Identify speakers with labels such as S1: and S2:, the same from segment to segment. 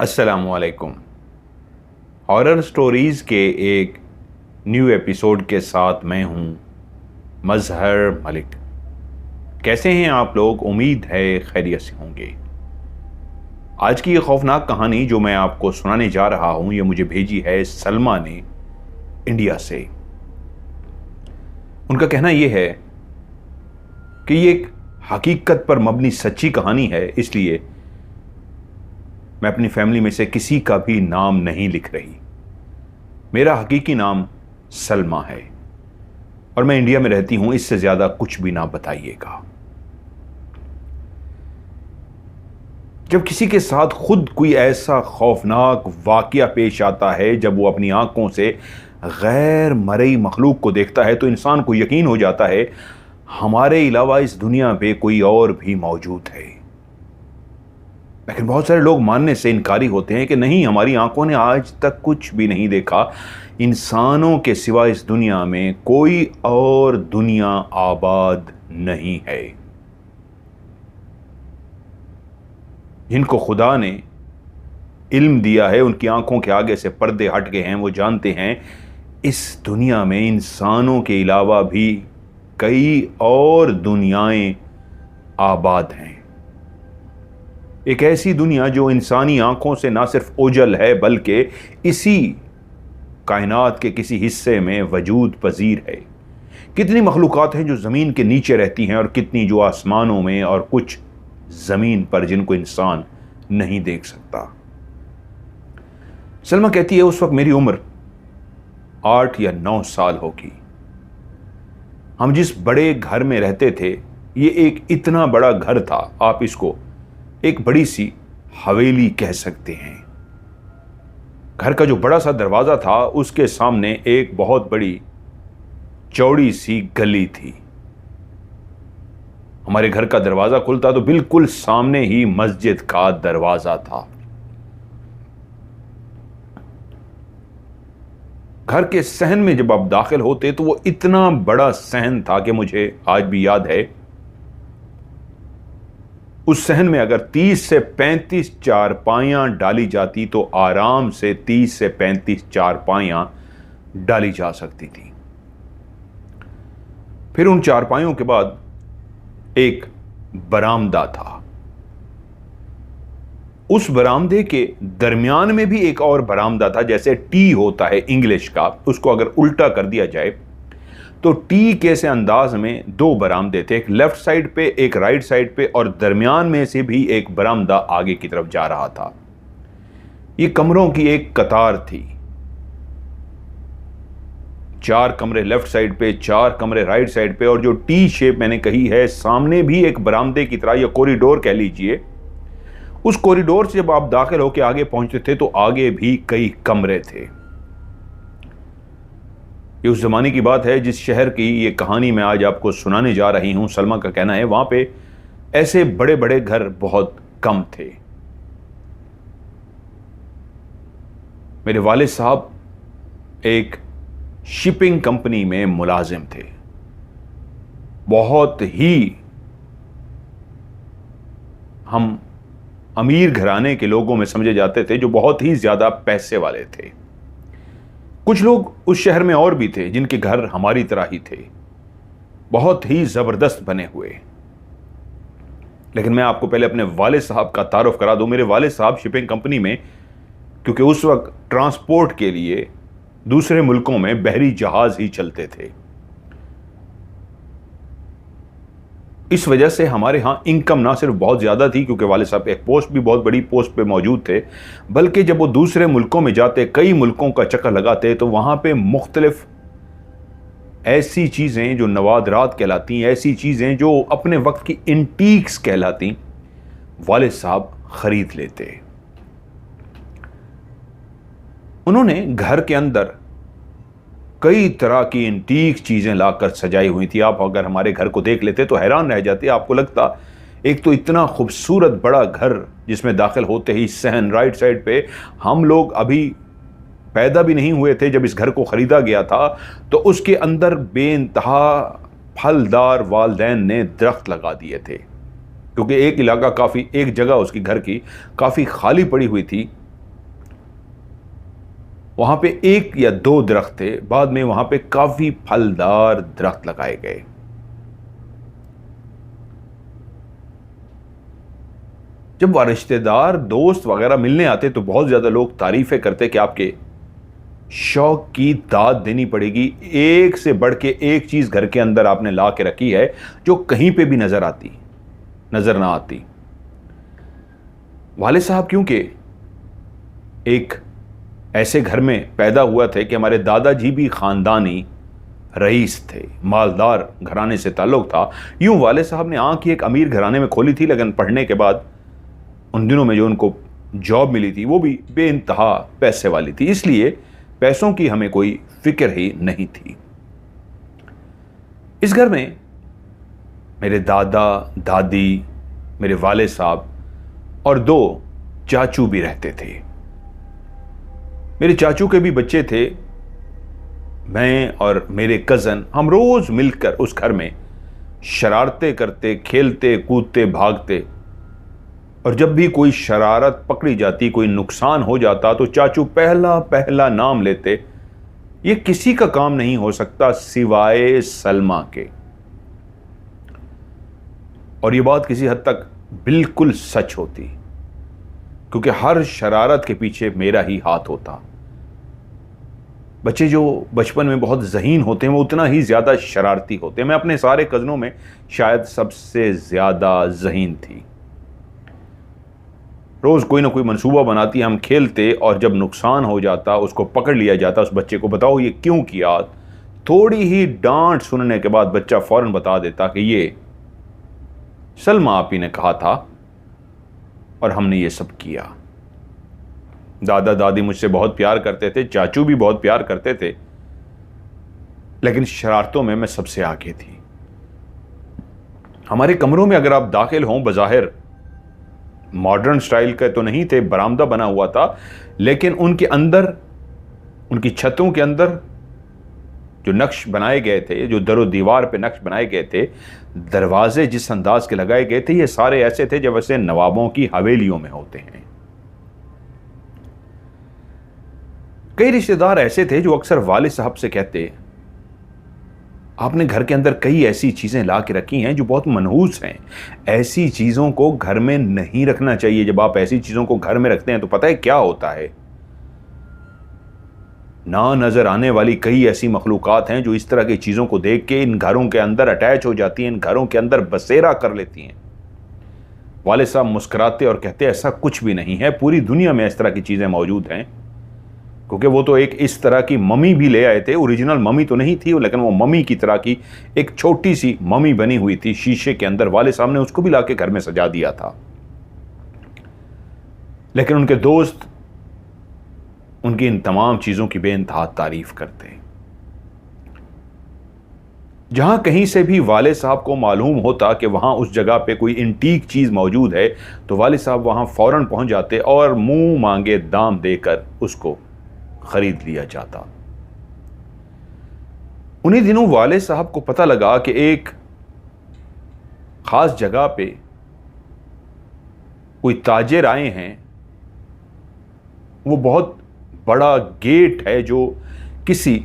S1: अस्सलामुअलैकुम। Horror stories के एक न्यू एपिसोड के साथ मैं हूं मज़हर मलिक। कैसे हैं आप लोग? उम्मीद है खैरियत से होंगे। आज की ये खौफनाक कहानी जो मैं आपको सुनाने जा रहा हूं, ये मुझे भेजी है सलमा ने इंडिया से। उनका कहना यह है कि ये एक हकीकत पर मबनी सच्ची कहानी है, इसलिए मैं अपनी फैमिली में से किसी का भी नाम नहीं लिख रही। मेरा हकीकी नाम सलमा है और मैं इंडिया में रहती हूं। इससे ज्यादा कुछ भी ना बताइएगा। जब किसी के साथ खुद कोई ऐसा खौफनाक वाकया पेश आता है, जब वो अपनी आंखों से गैर मरई मखलूक को देखता है, तो इंसान को यकीन हो जाता है हमारे अलावा इस दुनिया पे कोई और भी मौजूद है। लेकिन बहुत सारे लोग मानने से इनकारी होते हैं कि नहीं, हमारी आंखों ने आज तक कुछ भी नहीं देखा। इंसानों के सिवा इस दुनिया में कोई और दुनिया आबाद नहीं है। जिनको खुदा ने इल्म दिया है, उनकी आंखों के आगे से पर्दे हट गए हैं, वो जानते हैं इस दुनिया में इंसानों के अलावा भी कई और दुनियाएं आबाद हैं। एक ऐसी दुनिया जो इंसानी आंखों से ना सिर्फ ओझल है, बल्कि इसी कायनात के किसी हिस्से में वजूद पजीर है। कितनी मखलूकात हैं जो ज़मीन के नीचे रहती हैं और कितनी जो आसमानों में, और कुछ ज़मीन पर जिनको इंसान नहीं देख सकता। सलमा कहती है उस वक्त मेरी उम्र 8 या 9 साल होगी। हम जिस बड़े घर में रहते थे, ये एक इतना बड़ा घर था, आप इसको एक बड़ी सी हवेली कह सकते हैं। घर का जो बड़ा सा दरवाजा था, उसके सामने एक बहुत बड़ी चौड़ी सी गली थी। हमारे घर का दरवाजा खुलता तो बिल्कुल सामने ही मस्जिद का दरवाजा था। घर के सहन में जब आप दाखिल होते तो वो इतना बड़ा सहन था कि मुझे आज भी याद है, उस सहन में अगर 30 से 35 चारपाइयां डाली जाती तो आराम से 30 से 35 चारपाइयां डाली जा सकती थी। फिर उन चारपाइयों के बाद एक बरामदा था। उस बरामदे के दरमियान में भी एक और बरामदा था, जैसे टी होता है इंग्लिश का, उसको अगर उल्टा कर दिया जाए तो टी के से अंदाज में 2 बरामदे थे, एक लेफ्ट साइड पे, एक राइट साइड पे, और दरमियान में से भी एक बरामदा आगे की तरफ जा रहा था। ये कमरों की एक कतार थी। 4 कमरे लेफ्ट साइड पे, 4 कमरे राइट साइड पे, और जो टी शेप मैंने कही है, सामने भी एक बरामदे की तरह, या कॉरिडोर कह लीजिए। उस कॉरिडोर से जब आप दाखिल होकर आगे पहुंचते थे तो आगे भी कई कमरे थे। ये उस जमाने की बात है जिस शहर की ये कहानी मैं आज आपको सुनाने जा रही हूं। सलमा का कहना है वहां पे ऐसे बड़े बड़े घर बहुत कम थे। मेरे वालिद साहब एक शिपिंग कंपनी में मुलाजिम थे। बहुत ही हम अमीर घराने के लोगों में समझे जाते थे, जो बहुत ही ज्यादा पैसे वाले थे। कुछ लोग उस शहर में और भी थे जिनके घर हमारी तरह ही थे, बहुत ही जबरदस्त बने हुए। लेकिन मैं आपको पहले अपने वालिद साहब का तारुफ करा दूं। मेरे वालिद साहब शिपिंग कंपनी में, क्योंकि उस वक्त ट्रांसपोर्ट के लिए दूसरे मुल्कों में बहरी जहाज ही चलते थे, इस वजह से हमारे यहाँ इनकम ना सिर्फ बहुत ज़्यादा थी, क्योंकि वाले साहब एक पोस्ट भी बहुत बड़ी पोस्ट पे मौजूद थे, बल्कि जब वो दूसरे मुल्कों में जाते, कई मुल्कों का चक्कर लगाते, तो वहाँ पे मुख्तलिफ ऐसी चीज़ें जो नवादरात कहलाती, ऐसी चीज़ें जो अपने वक्त की एंटीक्स कहलाती, वालिद साहब ख़रीद लेते। उन्होंने घर के अंदर कई तरह की एंटीक चीज़ें लाकर सजाई हुई थी। आप अगर हमारे घर को देख लेते तो हैरान रह जाते। आपको लगता एक तो इतना खूबसूरत बड़ा घर, जिसमें दाखिल होते ही सहन राइट साइड पे, हम लोग अभी पैदा भी नहीं हुए थे जब इस घर को ख़रीदा गया था, तो उसके अंदर बेइंतहा फलदार वालदैन ने दरख्त लगा दिए थे, क्योंकि एक इलाका काफ़ी, एक जगह उसकी घर की काफ़ी खाली पड़ी हुई थी, वहां पे एक या दो दरख्त थे, बाद में वहां पे काफी फलदार दरख्त लगाए गए। जब वह रिश्तेदार दोस्त वगैरह मिलने आते तो बहुत ज्यादा लोग तारीफें करते कि आपके शौक की दाद देनी पड़ेगी, एक से बढ़ के एक चीज घर के अंदर आपने ला के रखी है जो कहीं पे भी नजर ना आती। वाले साहब क्योंकि एक ऐसे घर में पैदा हुआ थे कि हमारे दादाजी भी खानदानी रईस थे, मालदार घराने से ताल्लुक था। यूं वाले साहब ने आंख ही एक अमीर घराने में खोली थी, लेकिन पढ़ने के बाद उन दिनों में जो उनको जॉब मिली थी वो भी बेइंतहा पैसे वाली थी, इसलिए पैसों की हमें कोई फिक्र ही नहीं थी। इस घर में मेरे दादा दादी, मेरे वाले साहब और दो चाचू भी रहते थे। मेरे चाचू के भी बच्चे थे। मैं और मेरे कज़न हम रोज मिलकर उस घर में शरारतें करते, खेलते कूदते भागते, और जब भी कोई शरारत पकड़ी जाती, कोई नुकसान हो जाता तो चाचू पहला पहला नाम लेते, ये किसी का काम नहीं हो सकता सिवाय सलमा के। और ये बात किसी हद तक बिल्कुल सच होती, क्योंकि हर शरारत के पीछे मेरा ही हाथ होता। बच्चे जो बचपन में बहुत ज़हीन होते हैं वो उतना ही ज़्यादा शरारती होते हैं। मैं अपने सारे कज़नों में शायद सबसे ज़्यादा ज़हीन थी। रोज़ कोई ना कोई मंसूबा बनाती, हम खेलते, और जब नुकसान हो जाता उसको पकड़ लिया जाता। उस बच्चे को बताओ ये क्यों किया, थोड़ी ही डांट सुनने के बाद बच्चा फौरन बता देता कि ये सलमा आपी ने कहा था और हमने ये सब किया। दादा दादी मुझसे बहुत प्यार करते थे, चाचू भी बहुत प्यार करते थे, लेकिन शरारतों में मैं सबसे आगे थी। हमारे कमरों में अगर आप दाखिल हों, बज़ाहिर मॉडर्न स्टाइल का तो नहीं थे, बरामदा बना हुआ था, लेकिन उनके अंदर, उनकी छतों के अंदर जो नक्श बनाए गए थे, जो दरो दीवार पे नक्श बनाए गए थे, दरवाजे जिस अंदाज के लगाए गए थे, ये सारे ऐसे थे जब वैसे नवाबों की हवेलियों में होते हैं। कई रिश्तेदार ऐसे थे जो अक्सर वालिद साहब से कहते, आपने घर के अंदर कई ऐसी चीजें ला के रखी हैं जो बहुत मनहूस हैं, ऐसी चीजों को घर में नहीं रखना चाहिए। जब आप ऐसी चीजों को घर में रखते हैं तो पता है क्या होता है, ना नजर आने वाली कई ऐसी मखलूकात हैं जो इस तरह की चीजों को देख के इन घरों के अंदर अटैच हो जाती हैं, इन घरों के अंदर बसेरा कर लेती हैं। वाले साहब मुस्कुराते और कहते ऐसा कुछ भी नहीं है, पूरी दुनिया में इस तरह की चीजें मौजूद हैं। क्योंकि वो तो एक इस तरह की मम्मी भी ले आए थे, ओरिजिनल मम्मी तो नहीं थी, लेकिन वो मम्मी की तरह की एक छोटी सी मम्मी बनी हुई थी शीशे के अंदर। वाले साहब ने उसको भी लाके घर में सजा दिया था। लेकिन उनके दोस्त उनकी इन तमाम चीजों की बेइंतहा तारीफ करते। जहां कहीं से भी वाले साहब को मालूम होता कि वहां उस जगह पे कोई इंटीक चीज मौजूद है तो वाले साहब वहां फौरन पहुंच जाते और मुंह मांगे दाम देकर उसको खरीद लिया जाता। उन्हीं दिनों वाले साहब को पता लगा कि एक खास जगह पे कोई ताजिर आए हैं। वो बहुत बड़ा गेट है जो किसी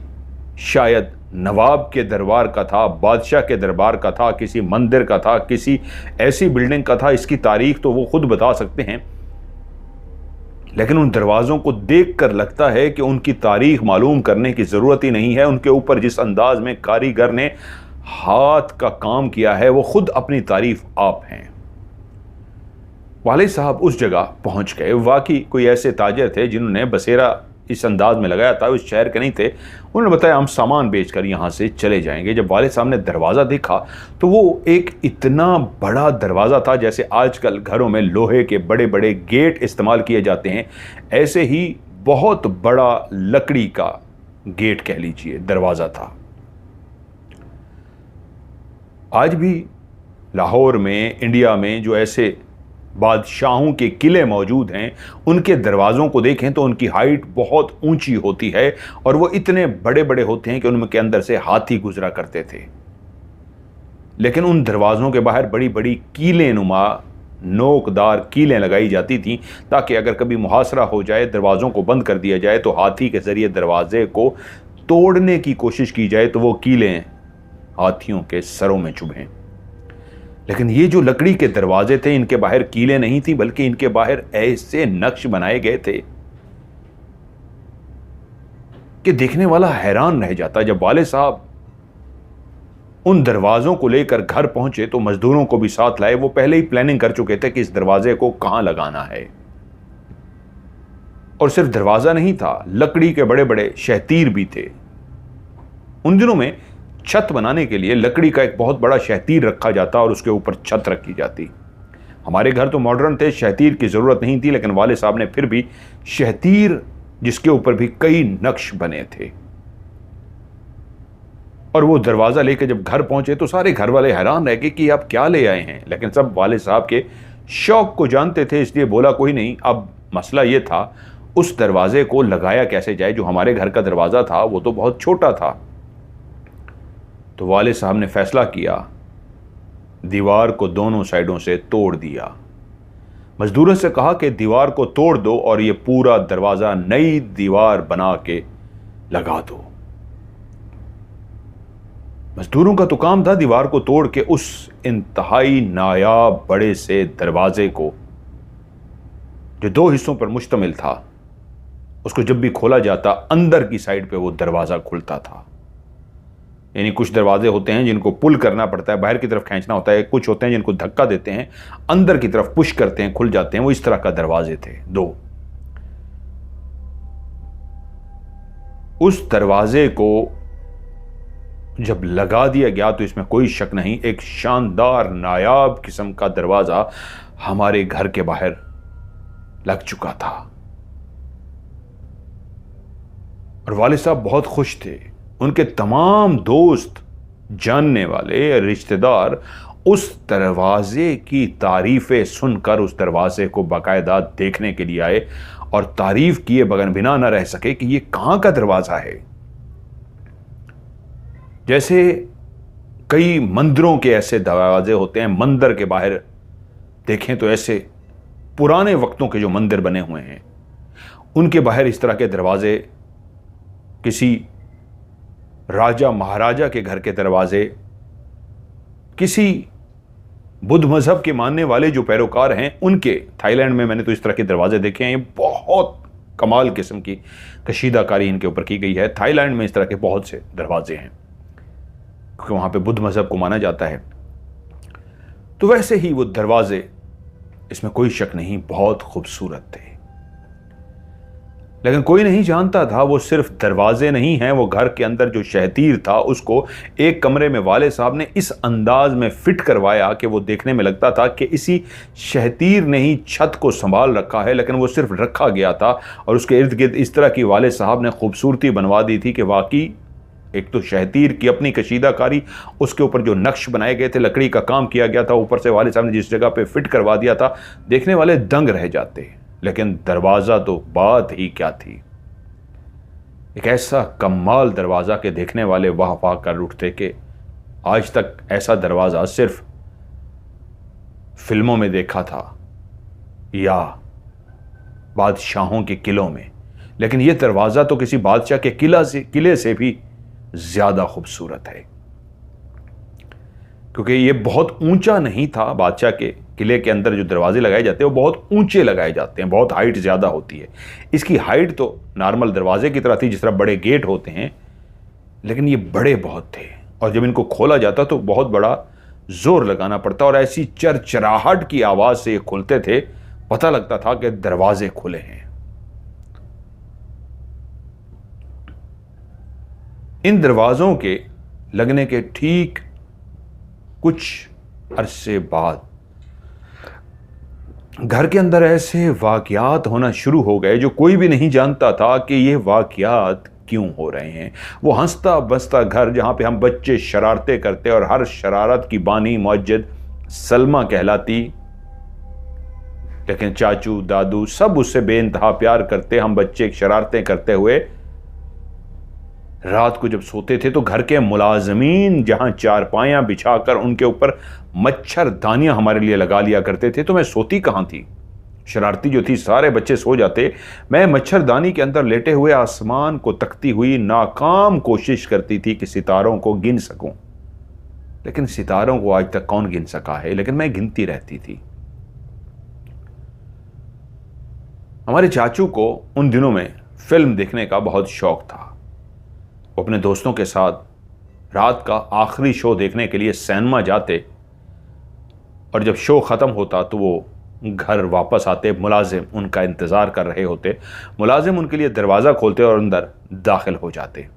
S1: शायद नवाब के दरबार का था, बादशाह के दरबार का था, किसी मंदिर का था, किसी ऐसी बिल्डिंग का था। इसकी तारीख तो वो खुद बता सकते हैं, लेकिन उन दरवाज़ों को देखकर लगता है कि उनकी तारीख मालूम करने की ज़रूरत ही नहीं है। उनके ऊपर जिस अंदाज में कारीगर ने हाथ का काम किया है वो खुद अपनी तारीफ आप हैं। वाले साहब उस जगह पहुंच गए। वाकई कोई ऐसे ताजर थे जिन्होंने बसेरा इस अंदाज में लगाया था, उस शहर के नहीं थे। उन्होंने बताया हम सामान बेचकर यहाँ से चले जाएंगे। जब वाले साहब ने दरवाज़ा देखा तो वो एक इतना बड़ा दरवाज़ा था, जैसे आजकल घरों में लोहे के बड़े बड़े गेट इस्तेमाल किए जाते हैं, ऐसे ही बहुत बड़ा लकड़ी का गेट कह लीजिए दरवाज़ा था। आज भी लाहौर में, इंडिया में जो ऐसे बादशाहों के किले मौजूद हैं, उनके दरवाज़ों को देखें तो उनकी हाइट बहुत ऊंची होती है और वो इतने बड़े बड़े होते हैं कि उनके अंदर से हाथी गुजरा करते थे। लेकिन उन दरवाज़ों के बाहर बड़ी बड़ी कीले नुमा नोकदार कीलें लगाई जाती थीं ताकि अगर कभी मुहासरा हो जाए, दरवाज़ों को बंद कर दिया जाए तो हाथी के ज़रिए दरवाजे को तोड़ने की कोशिश की जाए तो वो कीलें हाथियों के सरों में चुभें। लेकिन ये जो लकड़ी के दरवाजे थे, इनके बाहर कीलें नहीं थी, बल्कि इनके बाहर ऐसे नक्श बनाए गए थे कि देखने वाला हैरान रह जाता। जब वाले साहब उन दरवाजों को लेकर घर पहुंचे तो मजदूरों को भी साथ लाए। वो पहले ही प्लानिंग कर चुके थे कि इस दरवाजे को कहां लगाना है। और सिर्फ दरवाजा नहीं था, लकड़ी के बड़े बड़े शहतीर भी थे। उन दिनों में छत बनाने के लिए लकड़ी का एक बहुत बड़ा शहतीर रखा जाता और उसके ऊपर छत रखी जाती। हमारे घर तो मॉडर्न थे, शहतीर की जरूरत नहीं थी, लेकिन वाले साहब ने फिर भी शहतीर, जिसके ऊपर भी कई नक्श बने थे। और वो दरवाजा लेकर जब घर पहुंचे तो सारे घर वाले हैरान रह गए कि आप क्या ले आए हैं। लेकिन सब वाले साहब के शौक को जानते थे, इसलिए बोला कोई नहीं। अब मसला ये था, उस दरवाजे को लगाया कैसे जाए। जो हमारे घर का दरवाजा था वो तो बहुत छोटा था। तो वाले साहब ने फैसला किया, दीवार को दोनों साइडों से तोड़ दिया। मजदूरों से कहा कि दीवार को तोड़ दो और ये पूरा दरवाजा नई दीवार बना के लगा दो। मजदूरों का तो काम था दीवार को तोड़ के उस इंतहाई नायाब बड़े से दरवाजे को, जो 2 हिस्सों पर मुश्तमिल था, उसको जब भी खोला जाता अंदर की साइड पे वो दरवाजा खुलता था। यानी कुछ दरवाजे होते हैं जिनको पुल करना पड़ता है, बाहर की तरफ खींचना होता है। कुछ होते हैं जिनको धक्का देते हैं, अंदर की तरफ पुश करते हैं, खुल जाते हैं। वो इस तरह का दरवाजे थे 2। उस दरवाजे को जब लगा दिया गया तो इसमें कोई शक नहीं, एक शानदार नायाब किस्म का दरवाजा हमारे घर के बाहर लग चुका था। और वाले साहब बहुत खुश थे। उनके तमाम दोस्त, जानने वाले, रिश्तेदार उस दरवाजे की तारीफें सुनकर उस दरवाजे को बाकायदा देखने के लिए आए और तारीफ किए बगैर बिना न रह सके कि ये कहां का दरवाजा है। जैसे कई मंदिरों के ऐसे दरवाजे होते हैं, मंदिर के बाहर देखें तो ऐसे पुराने वक्तों के जो मंदिर बने हुए हैं, उनके बाहर इस तरह के दरवाजे, किसी राजा महाराजा के घर के दरवाजे, किसी बुद्ध मजहब के मानने वाले जो पैरोकार हैं उनके, थाईलैंड में मैंने तो इस तरह के दरवाजे देखे हैं। ये बहुत कमाल किस्म की कशीदाकारी इनके ऊपर की गई है। थाईलैंड में इस तरह के बहुत से दरवाजे हैं क्योंकि वहां पे बुद्ध मजहब को माना जाता है। तो वैसे ही वो दरवाजे, इसमें कोई शक नहीं, बहुत खूबसूरत थे। लेकिन कोई नहीं जानता था वो सिर्फ दरवाजे नहीं हैं, वो घर के अंदर जो शहतीर था उसको एक कमरे में वाले साहब ने इस अंदाज में फिट करवाया कि वो देखने में लगता था कि इसी शहतीर ने ही छत को संभाल रखा है, लेकिन वो सिर्फ रखा गया था। और उसके इर्द गिर्द इस तरह की वाले साहब ने खूबसूरती बनवा दी थी कि वाकई एक तो शहतीर की अपनी कशीदाकारी, उसके ऊपर जो नक्श बनाए गए थे, लकड़ी का काम किया गया था, ऊपर से वाले साहब ने जिस जगह पे फिट करवा दिया था, देखने वाले दंग रह जाते। लेकिन दरवाजा तो बात ही क्या थी, एक ऐसा कमाल दरवाजा के देखने वाले वाह वाह कर उठते कि आज तक ऐसा दरवाजा सिर्फ फिल्मों में देखा था या बादशाहों के किलों में, लेकिन यह दरवाजा तो किसी बादशाह के किले से भी ज्यादा खूबसूरत है। क्योंकि ये बहुत ऊंचा नहीं था। बादशाह के किले के अंदर जो दरवाजे लगाए जाते हैं वो बहुत ऊंचे लगाए जाते हैं, बहुत हाइट ज्यादा होती है। इसकी हाइट तो नॉर्मल दरवाजे की तरह थी जिस तरह बड़े गेट होते हैं, लेकिन ये बड़े बहुत थे। और जब इनको खोला जाता तो बहुत बड़ा जोर लगाना पड़ता और ऐसी चरचराहट की आवाज से ये खुलते थे, पता लगता था कि दरवाजे खुले हैं। इन दरवाजों के लगने के ठीक कुछ अरसे बाद घर के अंदर ऐसे वाकयात होना शुरू हो गए जो कोई भी नहीं जानता था कि ये वाकयात क्यों हो रहे हैं। वो हंसता बसता घर जहां पे हम बच्चे शरारतें करते और हर शरारत की बानी मुअज्जद सलमा कहलाती, लेकिन चाचू दादू सब उससे बेइंतहा प्यार करते। हम बच्चे शरारतें करते हुए रात को जब सोते थे तो घर के मुलाजमीन जहां चारपाइयां बिछाकर उनके ऊपर मच्छरदानियां हमारे लिए लगा लिया करते थे, तो मैं सोती कहां थी। शरारती जो थी, सारे बच्चे सो जाते, मैं मच्छरदानी के अंदर लेटे हुए आसमान को तकती हुई नाकाम कोशिश करती थी कि सितारों को गिन सकूं। लेकिन सितारों को आज तक कौन गिन सका है, लेकिन मैं गिनती रहती थी। हमारे चाचू को उन दिनों में फिल्म देखने का बहुत शौक था। वो अपने दोस्तों के साथ रात का आखिरी शो देखने के लिए सिनेमा जाते, और जब शो ख़त्म होता तो वो घर वापस आते। मुलाजिम उनका इंतज़ार कर रहे होते, मुलाजिम उनके लिए दरवाज़ा खोलते और अंदर दाखिल हो जाते।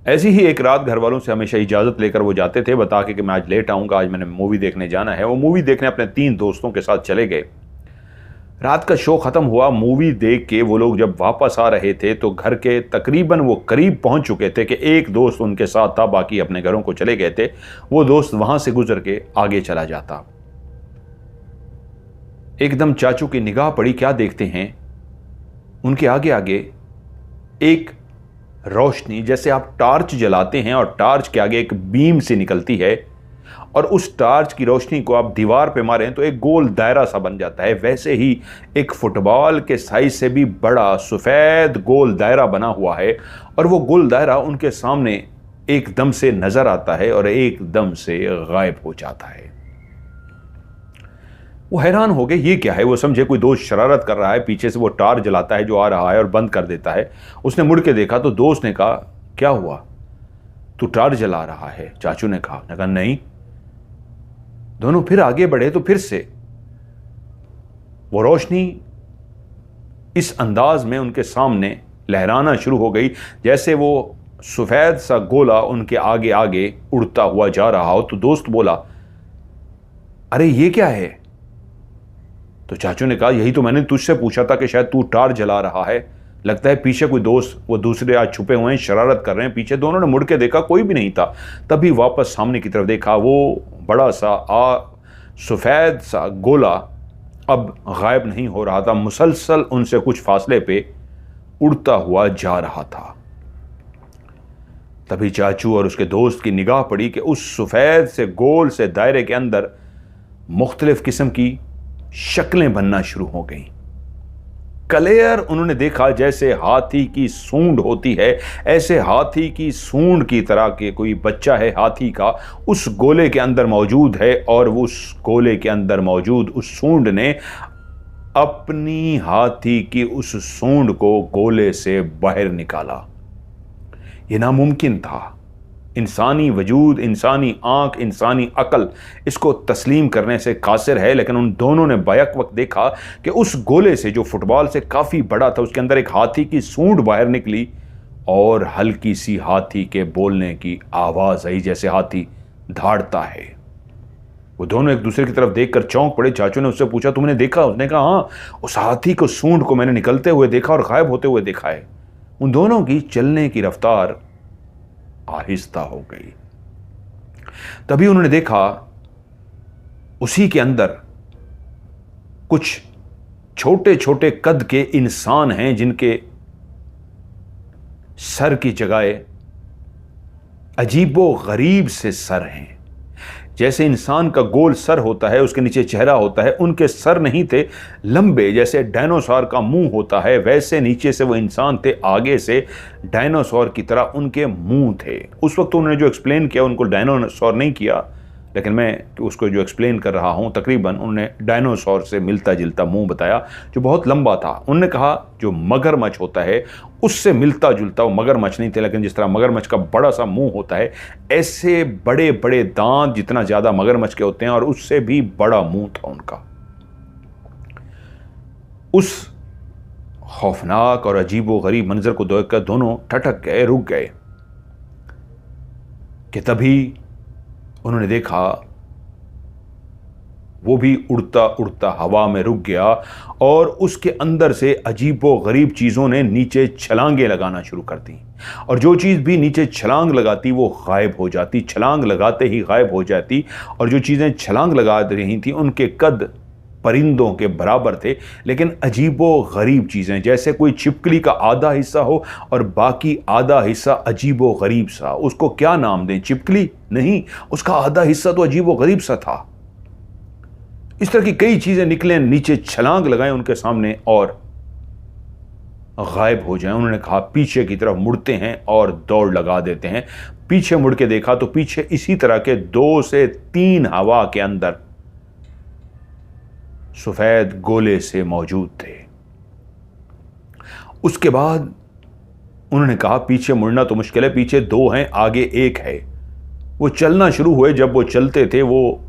S1: ऐसी ही एक रात घर वालों से हमेशा इजाज़त लेकर वो जाते थे, बता के कि मैं आज लेट आऊँगा, आज मैंने मूवी देखने जाना है। वो मूवी देखने अपने 3 दोस्तों के साथ चले गए। रात का शो ख़त्म हुआ, मूवी देख के वो लोग जब वापस आ रहे थे तो घर के तकरीबन वो करीब पहुंच चुके थे कि एक दोस्त उनके साथ था, बाकी अपने घरों को चले गए थे। वो दोस्त वहां से गुजर के आगे चला जाता। एकदम चाचू की निगाह पड़ी, क्या देखते हैं, उनके आगे आगे एक रोशनी, जैसे आप टॉर्च जलाते हैं और टॉर्च के आगे एक बीम से निकलती है, और उस टॉर्च की रोशनी को आप दीवार पे मारें तो एक गोल दायरा सा बन जाता है। वैसे ही एक फुटबॉल के साइज से भी बड़ा सफ़ेद गोल दायरा बना हुआ है, और वो गोल दायरा उनके सामने एकदम से नजर आता है और एकदम से गायब हो जाता है। वो हैरान हो गए, ये क्या है। वो समझे कोई दोस्त शरारत कर रहा है, पीछे से वो टॉर्च जलाता है जो आ रहा है और बंद कर देता है। उसने मुड़ के देखा तो दोस्त ने कहा, क्या हुआ, तू टॉर्च जला रहा है? चाचू ने कहा नहीं। दोनों फिर आगे बढ़े तो फिर से वो रोशनी इस अंदाज में उनके सामने लहराना शुरू हो गई, जैसे वो सफेद सा गोला उनके आगे आगे उड़ता हुआ जा रहा हो। तो दोस्त बोला, अरे ये क्या है? तो चाचू ने कहा, यही तो मैंने तुझसे पूछा था कि शायद तू टॉर्च जला रहा है, लगता है पीछे कोई दोस्त, वो दूसरे आज छुपे हुए हैं, शरारत कर रहे हैं पीछे। दोनों ने मुड़ के देखा, कोई भी नहीं था। तभी वापस सामने की तरफ देखा, वो बड़ा सा सफ़ेद सा गोला अब गायब नहीं हो रहा था, मुसलसल उनसे कुछ फासले पे उड़ता हुआ जा रहा था। तभी चाचू और उसके दोस्त की निगाह पड़ी कि उस सफ़ेद से गोल से दायरे के अंदर मुख्तलिफ किस्म की शक्लें बनना शुरू हो गईं। क्लियर उन्होंने देखा जैसे हाथी की सूंड होती है, ऐसे हाथी की सूंड की तरह के कोई बच्चा है हाथी का, उस गोले के अंदर मौजूद है, और उस गोले के अंदर मौजूद उस सूंड ने अपनी हाथी की उस सूंड को गोले से बाहर निकाला। यह नामुमकिन था। इंसानी वजूद, इंसानी आंख, इंसानी अकल इसको तस्लीम करने से कासिर है। लेकिन उन दोनों ने बैक वक्त देखा कि उस गोले से, जो फुटबॉल से काफ़ी बड़ा था, उसके अंदर एक हाथी की सूंड बाहर निकली और हल्की सी हाथी के बोलने की आवाज़ आई, जैसे हाथी धाड़ता है। वो दोनों एक दूसरे की तरफ देखकर चौंक पड़े। चाचू ने उससे पूछा, तुमने देखा? उसने कहा, हाँ, उस हाथी को सूंड को मैंने निकलते हुए देखा और गायब होते हुए देखा है। उन दोनों की चलने की रफ्तार आहिस्ता हो गई। तभी उन्होंने देखा उसी के अंदर कुछ छोटे छोटे कद के इंसान हैं, जिनके सर की जगह अजीबो गरीब से सर हैं। जैसे इंसान का गोल सर होता है, उसके नीचे चेहरा होता है, उनके सर नहीं थे, लंबे, जैसे डायनासोर का मुंह होता है वैसे नीचे से वो इंसान थे, आगे से डायनासोर की तरह उनके मुंह थे। उस वक्त उन्होंने जो एक्सप्लेन किया, उनको डायनासोर नहीं किया, लेकिन मैं उसको जो एक्सप्लेन कर रहा हूँ, तकरीबन उन्होंने डायनासोर से मिलता जुलता मुंह बताया, जो बहुत लंबा था। उन्होंने कहा जो मगरमच्छ होता है उससे मिलता जुलता, वो मगरमच्छ नहीं थे, लेकिन जिस तरह मगरमच्छ का बड़ा सा मुंह होता है, ऐसे बड़े बड़े दांत जितना ज़्यादा मगरमच्छ के होते हैं, और उससे भी बड़ा मुंह था उनका। उस खौफनाक और अजीबो गरीब मंजर को देखकर दोनों ठठक गए, रुक गए। कि तभी उन्होंने देखा वो भी उड़ता उड़ता हवा में रुक गया, और उसके अंदर से अजीबो गरीब चीज़ों ने नीचे छलांगे लगाना शुरू कर दी, और जो चीज़ भी नीचे छलांग लगाती वो गायब हो जाती, छलांग लगाते ही गायब हो जाती। और जो चीज़ें छलांग लगा रही थी उनके कद परिंदों के बराबर थे, लेकिन अजीबो गरीब चीज़ें, जैसे कोई छिपकली का आधा हिस्सा हो और बाकी आधा हिस्सा अजीबो गरीब सा। उसको क्या नाम दें? छिपकली? नहीं, उसका आधा हिस्सा तो अजीबो गरीब सा था। इस तरह की कई चीज़ें निकलें, नीचे छलांग लगाएं उनके सामने और गायब हो जाएं। उन्होंने कहा पीछे की तरफ मुड़ते हैं और दौड़ लगा देते हैं। पीछे मुड़ के देखा तो पीछे इसी तरह के 2 से 3 हवा के अंदर सफेद गोले से मौजूद थे। उसके बाद उन्होंने कहा पीछे मुड़ना तो मुश्किल है, पीछे 2 हैं, आगे 1 है। वो चलना शुरू हुए। जब वो चलते थे वो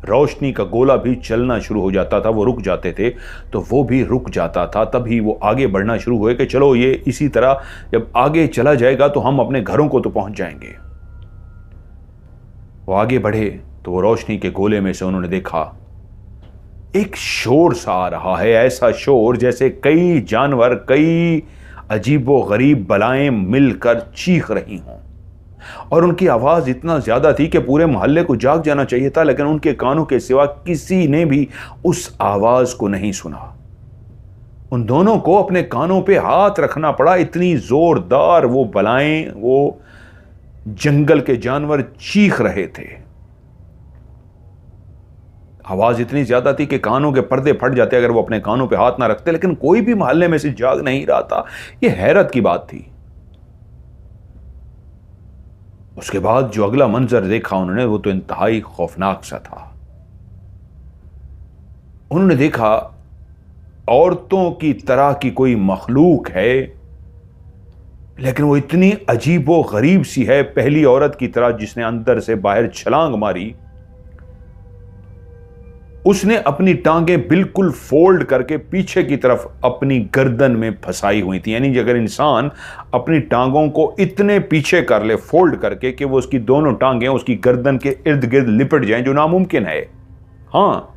S1: रोशनी का गोला भी चलना शुरू हो जाता था, वो रुक जाते थे तो वो भी रुक जाता था। तभी वो आगे बढ़ना शुरू हुए कि चलो ये इसी तरह जब आगे चला जाएगा तो हम अपने घरों को तो पहुंच जाएंगे। वो आगे बढ़े तो वो रोशनी के गोले में से उन्होंने देखा एक शोर सा आ रहा है, ऐसा शोर जैसे कई जानवर, कई अजीबो गरीब बलाएं मिलकर चीख रही हों। और उनकी आवाज इतना ज्यादा थी कि पूरे मोहल्ले को जाग जाना चाहिए था, लेकिन उनके कानों के सिवा किसी ने भी उस आवाज को नहीं सुना। उन दोनों को अपने कानों पे हाथ रखना पड़ा, इतनी जोरदार वो बलाएं, वो जंगल के जानवर चीख रहे थे। आवाज इतनी ज्यादा थी कि कानों के पर्दे फट जाते अगर वो अपने कानों पे हाथ ना रखते, लेकिन कोई भी मोहल्ले में से जाग नहीं रहा था। यह हैरत की बात थी। उसके बाद जो अगला मंजर देखा उन्होंने, वो तो इंतहाई खौफनाक सा था। उन्होंने देखा औरतों की तरह की कोई मखलूक है, लेकिन वो इतनी अजीबो गरीब सी है, पहली औरत की तरह जिसने अंदर से बाहर छलांग मारी। उसने अपनी टांगें बिल्कुल फोल्ड करके पीछे की तरफ अपनी गर्दन में फंसाई हुई थी। यानी अगर इंसान अपनी टांगों को इतने पीछे कर ले फोल्ड करके कि वो उसकी दोनों टांगें उसकी गर्दन के इर्द गिर्द लिपट जाएं, जो नामुमकिन है। हाँ,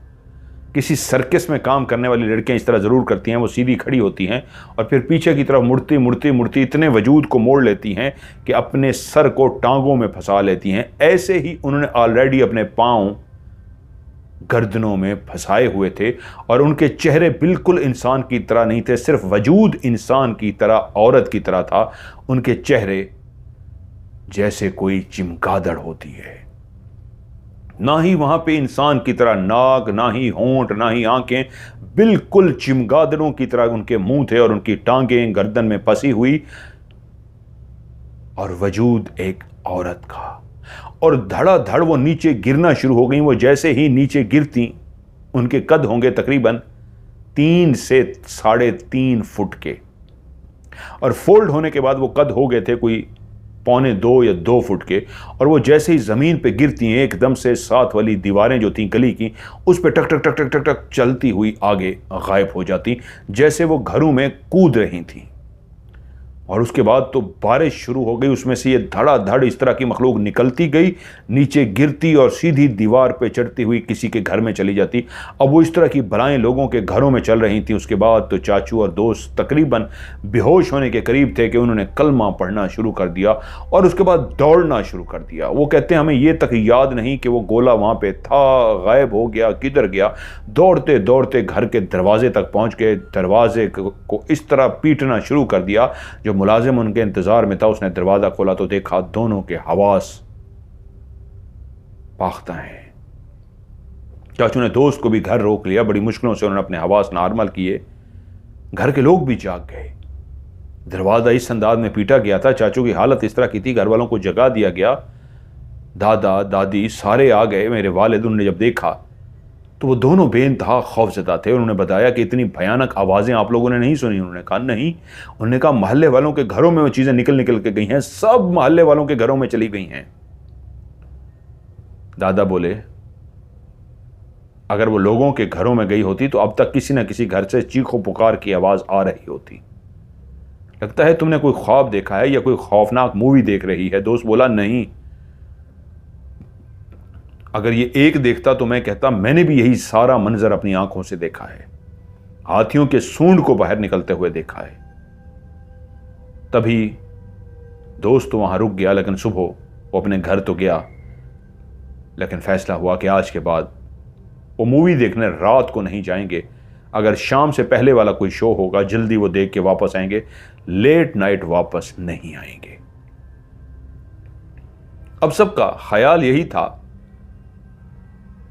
S1: किसी सर्कस में काम करने वाली लड़कियां इस तरह जरूर करती हैं, वो सीधी खड़ी होती हैं और फिर पीछे की तरफ मुड़ती मुड़ती मुड़ती इतने वजूद को मोड़ लेती हैं कि अपने सर को टांगों में फंसा लेती हैं। ऐसे ही उन्होंने ऑलरेडी अपने पांव गर्दनों में फंसाए हुए थे और उनके चेहरे बिल्कुल इंसान की तरह नहीं थे, सिर्फ वजूद इंसान की तरह, औरत की तरह था। उनके चेहरे जैसे कोई चिमगादड़ होती है। ना ही वहां पे इंसान की तरह नाक, ना ही होंठ, ना ही आंखें, बिल्कुल चिमगादड़ों की तरह उनके मुंह थे और उनकी टांगें गर्दन में फंसी हुई और वजूद एक औरत का। और धड़ाधड़ वो नीचे गिरना शुरू हो गई। वो जैसे ही नीचे गिरती, उनके कद होंगे तकरीबन 3 से 3.5 फुट के, और फोल्ड होने के बाद वो कद हो गए थे कोई 1.25 या 2 फुट के। और वो जैसे ही जमीन पे गिरती हैं, एकदम से साथ वाली दीवारें जो थी गली की, उस पे टक टक टक टक टक टक चलती हुई आगे गायब हो जाती, जैसे वो घरों में कूद रही थी। और उसके बाद तो बारिश शुरू हो गई। उसमें से ये धड़ाधड़ इस तरह की मखलूक निकलती गई, नीचे गिरती और सीधी दीवार पे चढ़ती हुई किसी के घर में चली जाती। अब वो इस तरह की बलाएं लोगों के घरों में चल रही थी। उसके बाद तो चाचू और दोस्त तकरीबन बेहोश होने के करीब थे कि उन्होंने कलमा पढ़ना शुरू कर दिया और उसके बाद दौड़ना शुरू कर दिया। वो कहते हैं हमें ये तक याद नहीं कि वो गोला वहाँ पर था, गायब हो गया, किधर गया। दौड़ते दौड़ते घर के दरवाजे तक पहुँच गए। दरवाजे को इस तरह पीटना शुरू कर दिया। जो मुलाजिम उनके इंतजार में था, उसने दरवाजा खोला तो देखा दोनों के हवास पाख्ता हैं। चाचू ने दोस्त को भी घर रोक लिया। बड़ी मुश्किलों से उन्होंने अपने हवास नॉर्मल किए। घर के लोग भी जाग गए। दरवाजा इस अंदाज में पीटा गया था, चाचू की हालत इस तरह की थी, घर वालों को जगा दिया गया। दादा दादी सारे आ गए। मेरे वालिद, उन्होंने जब देखा तो वो दोनों बेइंतहा खौफज़दा थे। उन्होंने बताया कि इतनी भयानक आवाज़ें आप लोगों ने नहीं सुनी? उन्होंने कहा नहीं। उन्होंने कहा मोहल्ले वालों के घरों में वो चीज़ें निकल निकल के गई हैं, सब मोहल्ले वालों के घरों में चली गई हैं। दादा बोले अगर वो लोगों के घरों में गई होती तो अब तक किसी न किसी घर से चीखों पुकार की आवाज़ आ रही होती। लगता है तुमने कोई ख्वाब देखा है या कोई खौफनाक मूवी देख रही है। दोस्त बोला नहीं, अगर ये एक देखता तो मैं कहता मैंने भी यही सारा मंजर अपनी आंखों से देखा है। हाथियों के सूंड को बाहर निकलते हुए देखा है। तभी दोस्त तो वहां रुक गया, लेकिन सुबह वो अपने घर तो गया, लेकिन फैसला हुआ कि आज के बाद वो मूवी देखने रात को नहीं जाएंगे। अगर शाम से पहले वाला कोई शो होगा जल्दी वो देख के वापस आएंगे, लेट नाइट वापस नहीं आएंगे। अब सबका ख्याल यही था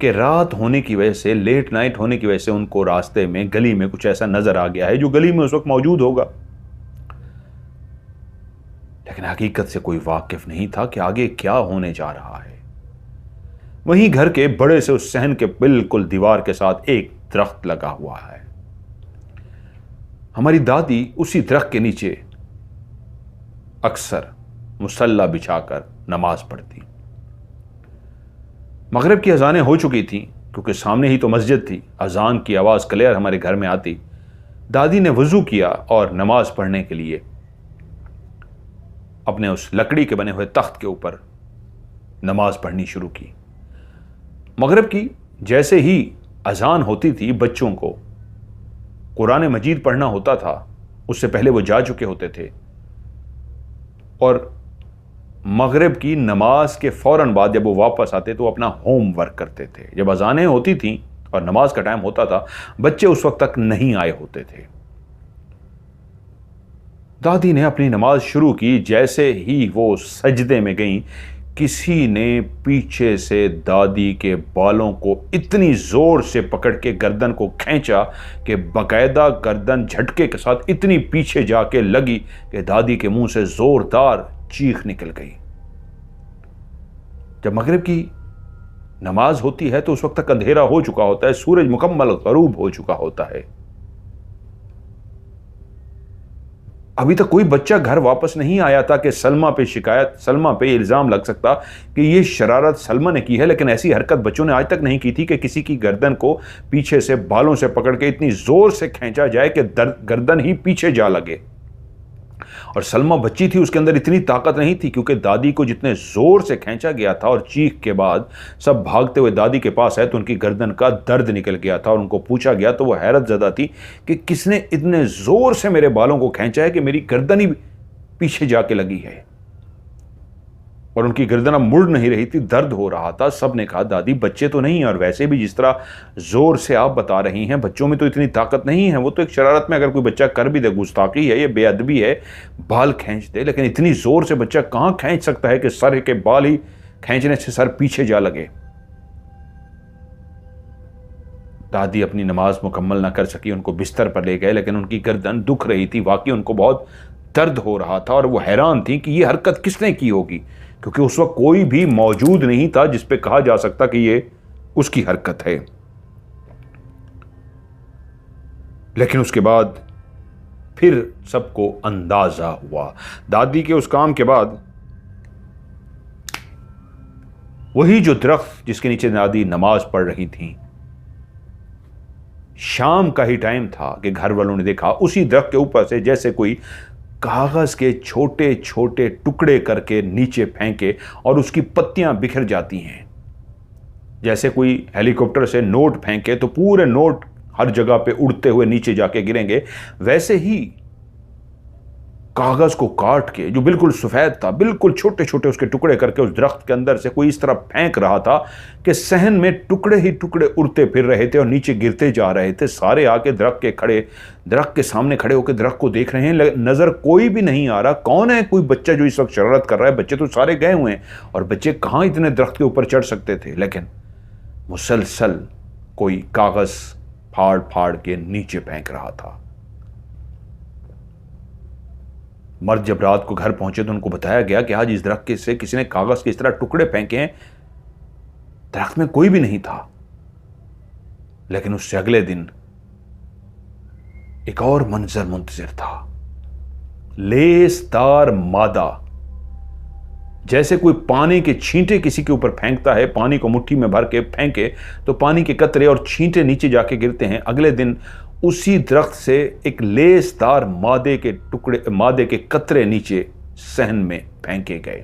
S1: कि रात होने की वजह से, लेट नाइट होने की वजह से उनको रास्ते में, गली में कुछ ऐसा नजर आ गया है जो गली में उस वक्त मौजूद होगा, लेकिन हकीकत से कोई वाकिफ नहीं था कि आगे क्या होने जा रहा है। वहीं घर के बड़े से उस सहन के बिल्कुल दीवार के साथ एक दरख्त लगा हुआ है। हमारी दादी उसी दरख्त के नीचे अक्सर मुसल्ला बिछाकर नमाज पढ़ती। मगरिब की अजानें हो चुकी थीं, क्योंकि सामने ही तो मस्जिद थी। अजान की आवाज़ क्लियर हमारे घर में आती। दादी ने वज़ू किया और नमाज पढ़ने के लिए अपने उस लकड़ी के बने हुए तख्त के ऊपर नमाज पढ़नी शुरू की। मगरिब की जैसे ही अजान होती थी, बच्चों को कुरान मजीद पढ़ना होता था। उससे पहले वो जा चुके होते थे और मगरिब की नमाज के फौरन बाद जब वो वापस आते तो अपना होमवर्क करते थे। जब अजानें होती थीं और नमाज का टाइम होता था, बच्चे उस वक्त तक नहीं आए होते थे। दादी ने अपनी नमाज शुरू की। जैसे ही वो सजदे में गईं, किसी ने पीछे से दादी के बालों को इतनी जोर से पकड़ के गर्दन को खींचा कि बाकायदा गर्दन झटके के साथ इतनी पीछे जाके लगी कि दादी के मुंह से जोरदार चीख निकल गई। जब मगरिब की नमाज होती है तो उस वक्त तक अंधेरा हो चुका होता है, सूरज मुकम्मल गरूब हो चुका होता है। अभी तक कोई बच्चा घर वापस नहीं आया था कि सलमा पे इल्जाम लग सकता कि ये शरारत सलमा ने की है। लेकिन ऐसी हरकत बच्चों ने आज तक नहीं की थी कि किसी की गर्दन को पीछे से बालों से पकड़ के इतनी जोर से खींचा जाए कि गर्दन ही पीछे जा लगे। और सलमा बच्ची थी, उसके अंदर इतनी ताकत नहीं थी, क्योंकि दादी को जितने जोर से खींचा गया था और चीख के बाद सब भागते हुए दादी के पास आए तो उनकी गर्दन का दर्द निकल गया था। और उनको पूछा गया तो वो हैरत ज़दा थी कि किसने इतने जोर से मेरे बालों को खींचा है कि मेरी गर्दन ही पीछे जाके लगी है। और उनकी गर्दन अब मुड़ नहीं रही थी, दर्द हो रहा था। सब ने कहा दादी बच्चे तो नहीं है, और वैसे भी जिस तरह जोर से आप बता रही हैं, बच्चों में तो इतनी ताकत नहीं है। वो तो एक शरारत में अगर कोई बच्चा कर भी दे, गुस्ताखी है, ये बेअदबी है, बाल खींच दे, लेकिन इतनी जोर से बच्चा कहाँ खींच सकता है कि सर के बाल ही खींचने से सर पीछे जा लगे। दादी अपनी नमाज मुकम्मल ना कर सकी, उनको बिस्तर पर ले गए, लेकिन उनकी गर्दन दुख रही थी। वाकई उनको बहुत दर्द हो रहा था और वो हैरान थी कि ये हरकत किसने की होगी, क्योंकि उस वक्त कोई भी मौजूद नहीं था जिस पे कहा जा सकता कि ये उसकी हरकत है। लेकिन उसके बाद फिर सबको अंदाजा हुआ। दादी के उस काम के बाद वही जो दरख्त जिसके नीचे दादी नमाज पढ़ रही थी, शाम का ही टाइम था कि घर वालों ने देखा उसी दरख्त के ऊपर से जैसे कोई कागज के छोटे छोटे टुकड़े करके नीचे फेंके और उसकी पत्तियां बिखर जाती हैं। जैसे कोई हेलीकॉप्टर से नोट फेंके तो पूरे नोट हर जगह पे उड़ते हुए नीचे जाके गिरेंगे, वैसे ही कागज को काट के, जो बिल्कुल सफेद था, बिल्कुल छोटे छोटे उसके टुकड़े करके उस दरख्त के अंदर से कोई इस तरह फेंक रहा था कि सहन में टुकड़े ही टुकड़े उड़ते फिर रहे थे और नीचे गिरते जा रहे थे। सारे आके दरख्त के सामने खड़े होकर दरख्त को देख रहे हैं। नजर कोई भी नहीं आ रहा कौन है कोई बच्चा जो इस वक्त शरारत कर रहा है। बच्चे तो सारे गए हुए हैं और बच्चे कहाँ इतने दरख्त के ऊपर चढ़ सकते थे, लेकिन मुसलसल कोई कागज फाड़ फाड़ के नीचे फेंक रहा था। मर्द जब रात को घर पहुंचे तो उनको बताया गया कि आज इस दरख्त से किसी ने कागज के इस तरह टुकड़े फेंके हैं। दरख्त में कोई भी नहीं था। लेकिन उससे अगले दिन एक और मंजर मुंतजिर था। लेसदार मादा, जैसे कोई पानी के छींटे किसी के ऊपर फेंकता है, पानी को मुट्ठी में भर के फेंके तो पानी के कतरे और छींटे नीचे जाके गिरते हैं। अगले दिन उसी दरख्त से एक लेसदार मादे के कतरे नीचे सहन में फेंके गए।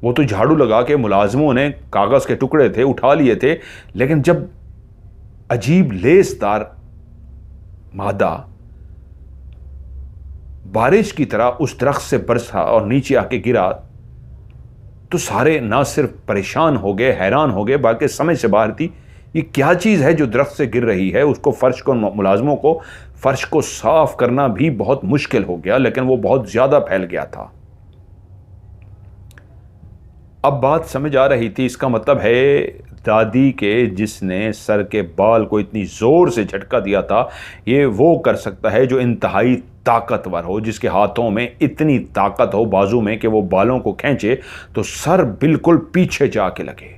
S1: वो तो झाड़ू लगा के मुलाजिमों ने कागज के टुकड़े थे उठा लिए थे, लेकिन जब अजीब लेसदार मादा बारिश की तरह उस दरख्त से बरसा और नीचे आके गिरा तो सारे ना सिर्फ परेशान हो गए, हैरान हो गए, बाकी समझ से बाहर थी ये क्या चीज़ है जो दरख्त से गिर रही है। उसको फर्श को, मुलाजमों को फर्श को साफ करना भी बहुत मुश्किल हो गया, लेकिन वो बहुत ज़्यादा फैल गया था। अब बात समझ आ रही थी, इसका मतलब है दादी के जिसने सर के बाल को इतनी ज़ोर से झटका दिया था, ये वो कर सकता है जो इंतहाई ताकतवर हो, जिसके हाथों में इतनी ताकत हो बाजू में कि वो बालों को खींचे तो सर बिल्कुल पीछे जाके लगे।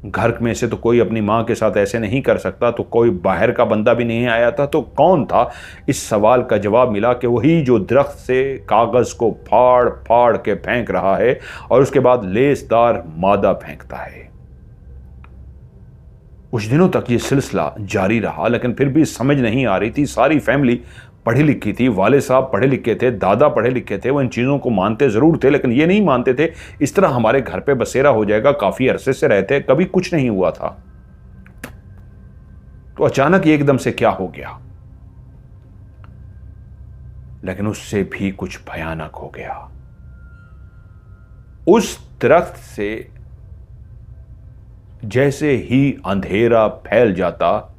S1: घर में से तो कोई अपनी माँ के साथ ऐसे नहीं कर सकता, तो कोई बाहर का बंदा भी नहीं आया था। तो कौन था? इस सवाल का जवाब मिला कि वही जो दरख्त से कागज़ को फाड़ फाड़ के फेंक रहा है और उसके बाद लेसदार मादा फेंकता है। कुछ दिनों तक ये सिलसिला जारी रहा, लेकिन फिर भी समझ नहीं आ रही थी। सारी फैमिली पढ़ी लिखी थी, वाले साहब पढ़े लिखे थे, दादा पढ़े लिखे थे, वो इन चीज़ों को मानते ज़रूर थे, लेकिन ये नहीं मानते थे इस तरह हमारे घर पे बसेरा हो जाएगा। काफ़ी अरसे से रहते, कभी कुछ नहीं हुआ था, तो अचानक एकदम से क्या हो गया। लेकिन उससे भी कुछ भयानक हो गया। उस दरख्त से जैसे ही अंधेरा फैल जाता,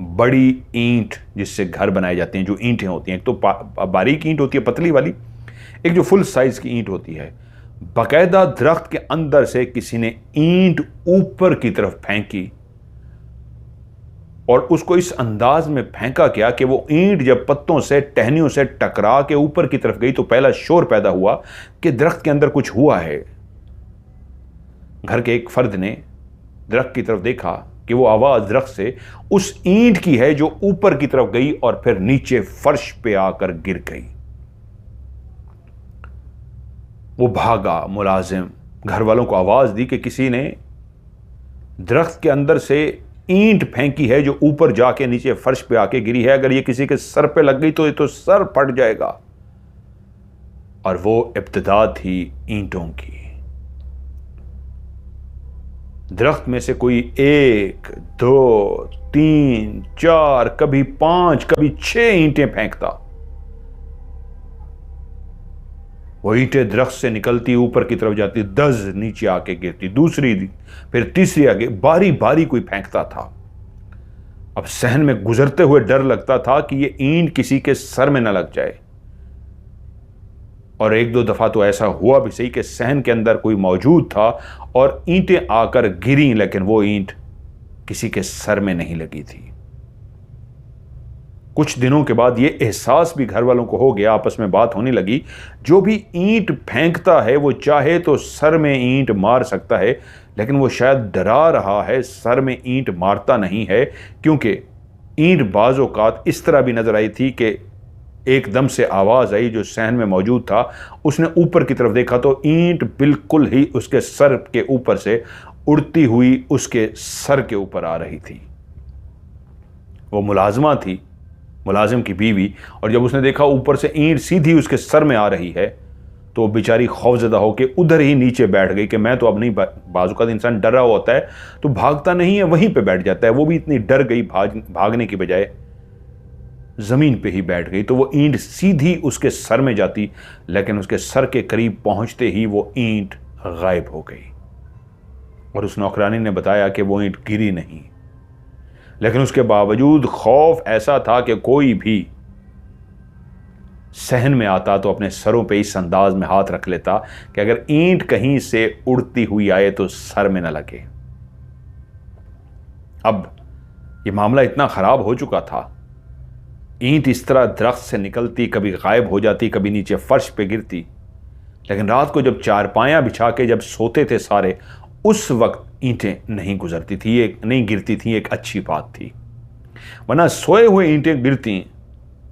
S1: बड़ी ईंट जिससे घर बनाए जाते हैं, जो ईंटें होती हैं, एक तो बारीक ईंट होती है पतली वाली, एक जो फुल साइज की ईंट होती है, बाकायदा दरख्त के अंदर से किसी ने ईंट ऊपर की तरफ फेंकी और उसको इस अंदाज में फेंका क्या कि वो ईंट जब पत्तों से, टहनियों से टकरा के ऊपर की तरफ गई तो पहला शोर पैदा हुआ कि दरख्त के अंदर कुछ हुआ है। घर के एक फर्द ने दरख्त की तरफ देखा कि वो आवाज दरख्त से उस ईंट की है जो ऊपर की तरफ गई और फिर नीचे फर्श पे आकर गिर गई। वो भागा, मुलाजिम घर वालों को आवाज दी कि किसी ने दरख्त के अंदर से ईंट फेंकी है जो ऊपर जाके नीचे फर्श पे आके गिरी है। अगर ये किसी के सर पे लग गई तो ये तो सर फट जाएगा। और वो इब्तिदा थी ईंटों की। दरख्त में से कोई 1, 2, 3, 4, कभी 5, कभी 6 ईंटें फेंकता। वो ईंटें दरख्त से निकलती, ऊपर की तरफ जाती, 10 नीचे आके गिरती, दूसरी फिर तीसरी आगे, बारी बारी कोई फेंकता था। अब सहन में गुजरते हुए डर लगता था कि ये ईंट किसी के सर में न लग जाए। और 1-2 दफा तो ऐसा हुआ भी सही कि सहन के अंदर कोई मौजूद था और ईंटें आकर गिरी, लेकिन वो ईंट किसी के सर में नहीं लगी थी। कुछ दिनों के बाद ये एहसास भी घर वालों को हो गया, आपस में बात होने लगी, जो भी ईंट फेंकता है वो चाहे तो सर में ईंट मार सकता है, लेकिन वो शायद डरा रहा है, सर में ईंट मारता नहीं है। क्योंकि ईंट बाज़ औक़ात इस तरह भी नजर आई थी कि एकदम से आवाज आई, जो सहन में मौजूद था उसने ऊपर की तरफ देखा तो ईंट बिल्कुल ही उसके सर के ऊपर से उड़ती हुई उसके सर के ऊपर आ रही थी। वो मुलाजमा थी, मुलाजिम की बीवी, और जब उसने देखा ऊपर से ईंट सीधी उसके सर में आ रही है तो बेचारी खौफजदा होकर उधर ही नीचे बैठ गई कि मैं तो अब नहीं, बाजू का इंसान डरा हुआ होता है तो भागता नहीं है, वहीं पे बैठ जाता है। वो भी इतनी डर गई, भागने की बजाय जमीन पे ही बैठ गई। तो वो ईंट सीधी उसके सर में जाती, लेकिन उसके सर के करीब पहुंचते ही वो ईंट गायब हो गई। और उस नौकरानी ने बताया कि वो ईंट गिरी नहीं, लेकिन उसके बावजूद खौफ ऐसा था कि कोई भी सहन में आता तो अपने सरों पे इस अंदाज में हाथ रख लेता कि अगर ईंट कहीं से उड़ती हुई आए तो सर में न लगे। अब ये मामला इतना खराब हो चुका था, ईंट इस तरह दरख्त से निकलती, कभी गायब हो जाती, कभी नीचे फर्श पे गिरती, लेकिन रात को जब चारपाया बिछा के जब सोते थे सारे, उस वक्त ईंटें नहीं गुजरती थी, ये नहीं गिरती थी, एक अच्छी बात थी। वरना सोए हुए ईंटें गिरती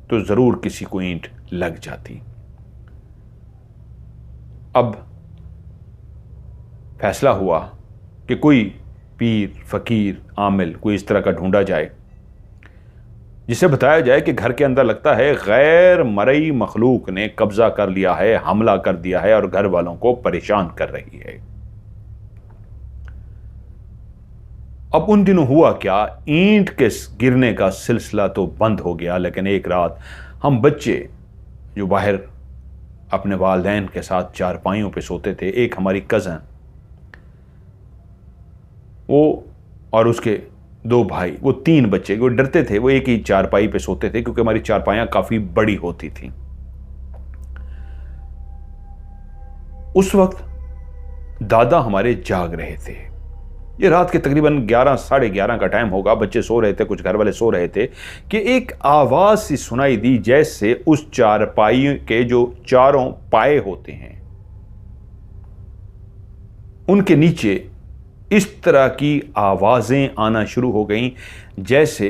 S1: तो जरूर किसी को ईंट लग जाती। अब फैसला हुआ कि कोई पीर, फकीर, आमिल, कोई इस तरह का ढूंढा जाए जिसे बताया जाए कि घर के अंदर लगता है गैर मरई मखलूक ने कब्जा कर लिया है, हमला कर दिया है और घर वालों को परेशान कर रही है। अब उन दिनों हुआ क्या, ईंट के गिरने का सिलसिला तो बंद हो गया, लेकिन एक रात हम बच्चे जो बाहर अपने वालिदैन के साथ चारपाइयों पे सोते थे। एक हमारी कज़न, वो और उसके 2 भाई, वो 3 बच्चे, वो डरते थे, वो एक ही चारपाई पे सोते थे क्योंकि हमारी चारपाइयाँ काफ़ी बड़ी होती थी। उस वक्त दादा हमारे जाग रहे थे। ये रात के तकरीबन 11 साढ़े 11 का टाइम होगा। बच्चे सो रहे थे, कुछ घर वाले सो रहे थे कि एक आवाज़ सी सुनाई दी, जैसे उस चारपाई के जो चारों पाए होते हैं उनके नीचे इस तरह की आवाज़ें आना शुरू हो गईं, जैसे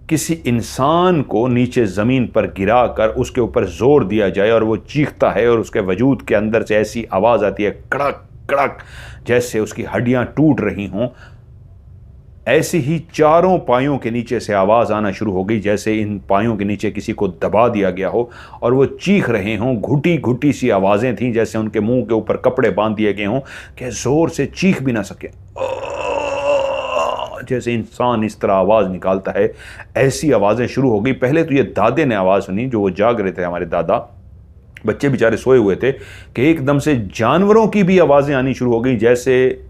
S1: किसी इंसान को नीचे ज़मीन पर गिरा कर उसके ऊपर ज़ोर दिया जाए और वो चीखता है और उसके वजूद के अंदर से ऐसी आवाज़ आती है, कड़क कड़क, जैसे उसकी हड्डियां टूट रही हों। ऐसी ही चारों पायों के नीचे से आवाज़ आना शुरू हो गई, जैसे इन पायों के नीचे किसी को दबा दिया गया हो और वो चीख रहे हों। घुटी घुटी सी आवाज़ें थीं, जैसे उनके मुंह के ऊपर कपड़े बांध दिए गए हों कि ज़ोर से चीख भी ना सके। जैसे इंसान इस तरह आवाज़ निकालता है, ऐसी आवाज़ें शुरू हो गई। पहले तो ये दादे ने आवाज़ सुनी, जो वो जाग रहे थे हमारे दादा, बच्चे बेचारे सोए हुए थे, कि एकदम से जानवरों की भी आवाज़ें आनी शुरू हो गई। जैसे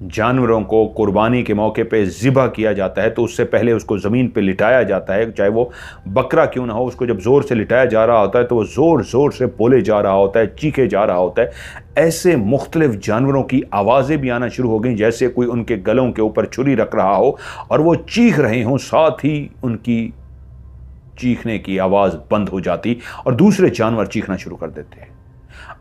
S1: जानवरों को कुर्बानी के मौके पे ज़िबा किया जाता है तो उससे पहले उसको ज़मीन पे लिटाया जाता है, चाहे वो बकरा क्यों ना हो। उसको जब ज़ोर से लिटाया जा रहा होता है तो वो ज़ोर ज़ोर से बोले जा रहा होता है, चीखे जा रहा होता है। ऐसे मुख्तलिफ जानवरों की आवाज़ें भी आना शुरू हो गई, जैसे कोई उनके गलों के ऊपर छुरी रख रहा हो और वो चीख रहे हों, साथ ही उनकी चीखने की आवाज़ बंद हो जाती और दूसरे जानवर चीखना शुरू कर देते।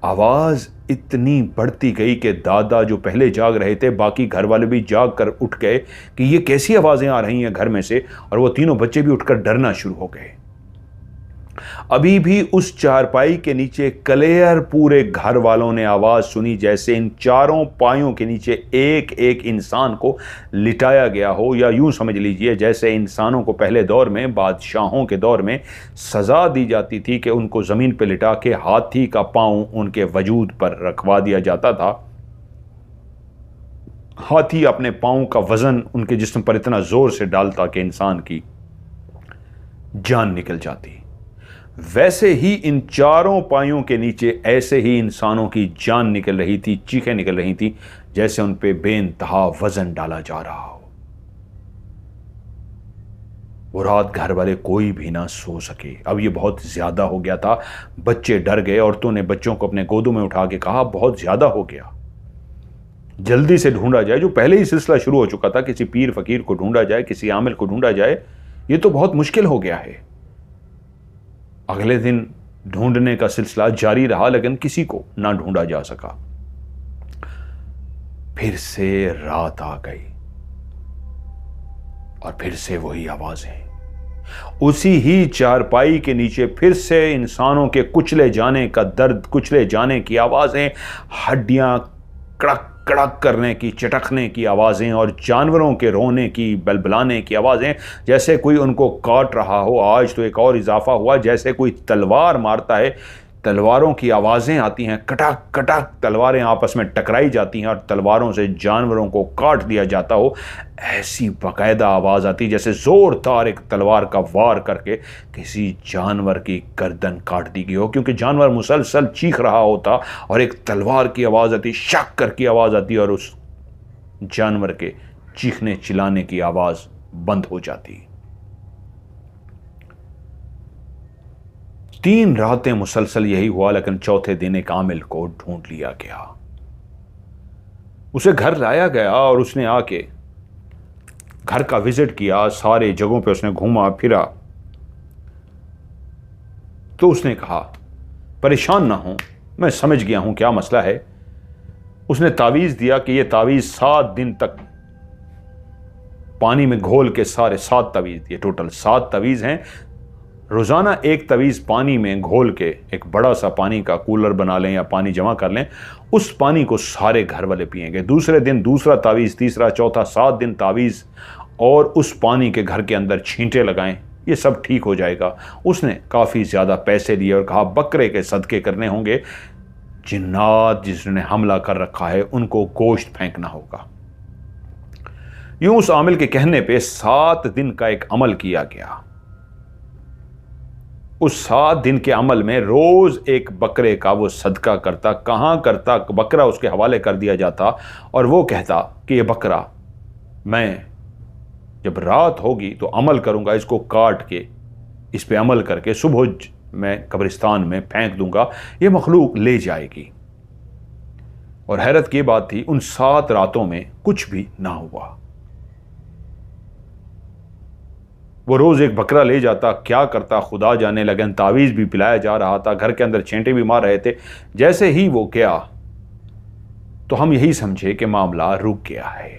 S1: आवाज़ इतनी बढ़ती गई कि दादा जो पहले जाग रहे थे, बाकी घर वाले भी जाग कर उठ गए कि ये कैसी आवाज़ें आ रही हैं घर में से, और वो तीनों बच्चे भी उठकर डरना शुरू हो गए। अभी भी उस चारपाई के नीचे क्लियर पूरे घर वालों ने आवाज़ सुनी, जैसे इन चारों पायों के नीचे एक एक इंसान को लिटाया गया हो, या यूं समझ लीजिए जैसे इंसानों को पहले दौर में, बादशाहों के दौर में सज़ा दी जाती थी कि उनको ज़मीन पर लिटा के हाथी का पाँव उनके वजूद पर रखवा दिया जाता था। हाथी अपने पाँव का वज़न उनके जिस्म पर इतना ज़ोर से डालता कि इंसान की जान निकल जाती। वैसे ही इन चारों पायों के नीचे ऐसे ही इंसानों की जान निकल रही थी, चीखें निकल रही थी, जैसे उन पे बेइंतहा वजन डाला जा रहा हो। वो रात घर वाले कोई भी ना सो सके। अब ये बहुत ज्यादा हो गया था। बच्चे डर गए। औरतों ने बच्चों को अपने गोदों में उठा के कहा, बहुत ज्यादा हो गया, जल्दी से ढूंढा जाए। जो पहले ही सिलसिला शुरू हो चुका था, किसी पीर फकीर को ढूंढा जाए, किसी आमिल को ढूंढा जाए, ये तो बहुत मुश्किल हो गया है। अगले दिन ढूंढने का सिलसिला जारी रहा, लेकिन किसी को ना ढूंढा जा सका। फिर से रात आ गई और फिर से वही आवाजें, उसी ही चारपाई के नीचे फिर से इंसानों के कुचले जाने का दर्द, कुचले जाने की आवाजें, हड्डियां कड़क कड़क करने की, चटकने की आवाज़ें और जानवरों के रोने की, बलबलाने की आवाज़ें, जैसे कोई उनको काट रहा हो। आज तो एक और इजाफा हुआ, जैसे कोई तलवार मारता है, तलवारों की आवाज़ें आती हैं, कटक कटक तलवारें आपस में टकराई जाती हैं और तलवारों से जानवरों को काट दिया जाता हो। ऐसी बाकायदा आवाज़ आती जैसे ज़ोरदार एक तलवार का वार करके किसी जानवर की गर्दन काट दी गई हो, क्योंकि जानवर मुसलसल चीख रहा होता और एक तलवार की आवाज़ आती, शक करके आवाज़ आती और उस जानवर के चीखने चिल्लाने की आवाज़ बंद हो जाती। 3 रातें मुसलसल यही हुआ, लेकिन चौथे दिन एक आमिल को ढूंढ लिया गया। उसे घर लाया गया और उसने आके घर का विजिट किया, सारे जगहों पे उसने घूमा फिरा। तो उसने कहा, परेशान ना हो, मैं समझ गया हूं क्या मसला है। उसने तावीज़ दिया कि यह तावीज़ 7 दिन तक पानी में घोल के, सारे 7 तावीज़ दिए, टोटल 7 तावीज़ हैं। रोज़ाना एक तवीज़ पानी में घोल के, एक बड़ा सा पानी का कूलर बना लें या पानी जमा कर लें, उस पानी को सारे घर वाले पिएंगे। दूसरे दिन दूसरा तावीज़, तीसरा, चौथा, 7 दिन तावीज़, और उस पानी के घर के अंदर छींटे लगाएं, ये सब ठीक हो जाएगा। उसने काफ़ी ज़्यादा पैसे दिए और कहा बकरे के सदके करने होंगे, जिन्नात जिसने हमला कर रखा है उनको गोश्त फेंकना होगा। यूं उस आमिल के कहने पे 7 दिन का एक अमल किया गया। उस 7 दिन के अमल में रोज़ एक बकरे का वो सदका करता। कहाँ करता? बकरा उसके हवाले कर दिया जाता और वो कहता कि ये बकरा मैं जब रात होगी तो अमल करूँगा, इसको काट के इस पे अमल करके सुबह मैं कब्रिस्तान में फेंक दूंगा, ये मखलूक ले जाएगी। और हैरत की बात थी, उन 7 रातों में कुछ भी ना हुआ। वो रोज एक बकरा ले जाता, क्या करता खुदा जाने, लगन तावीज़ भी पिलाया जा रहा था, घर के अंदर छेंटे भी मार रहे थे। जैसे ही वो गया तो हम यही समझे कि मामला रुक गया है।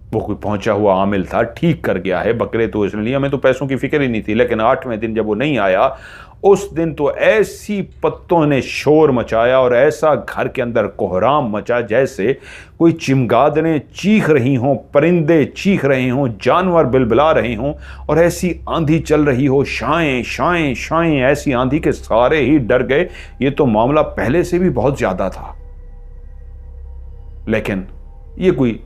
S1: वो कोई पहुंचा हुआ आमिल था, ठीक कर गया है बकरे तो इसलिए, हमें तो पैसों की फिक्र ही नहीं थी। लेकिन 8वें दिन जब वो नहीं आया, उस दिन तो ऐसी पत्तों ने शोर मचाया और ऐसा घर के अंदर कोहराम मचा जैसे कोई चिमगादड़ें चीख रही हों, परिंदे चीख रहे हों, जानवर बिलबिला रहे हों और ऐसी आंधी चल रही हो, शाएं शाएं शाएं, ऐसी आंधी के सारे ही डर गए। ये तो मामला पहले से भी बहुत ज्यादा था। लेकिन ये कोई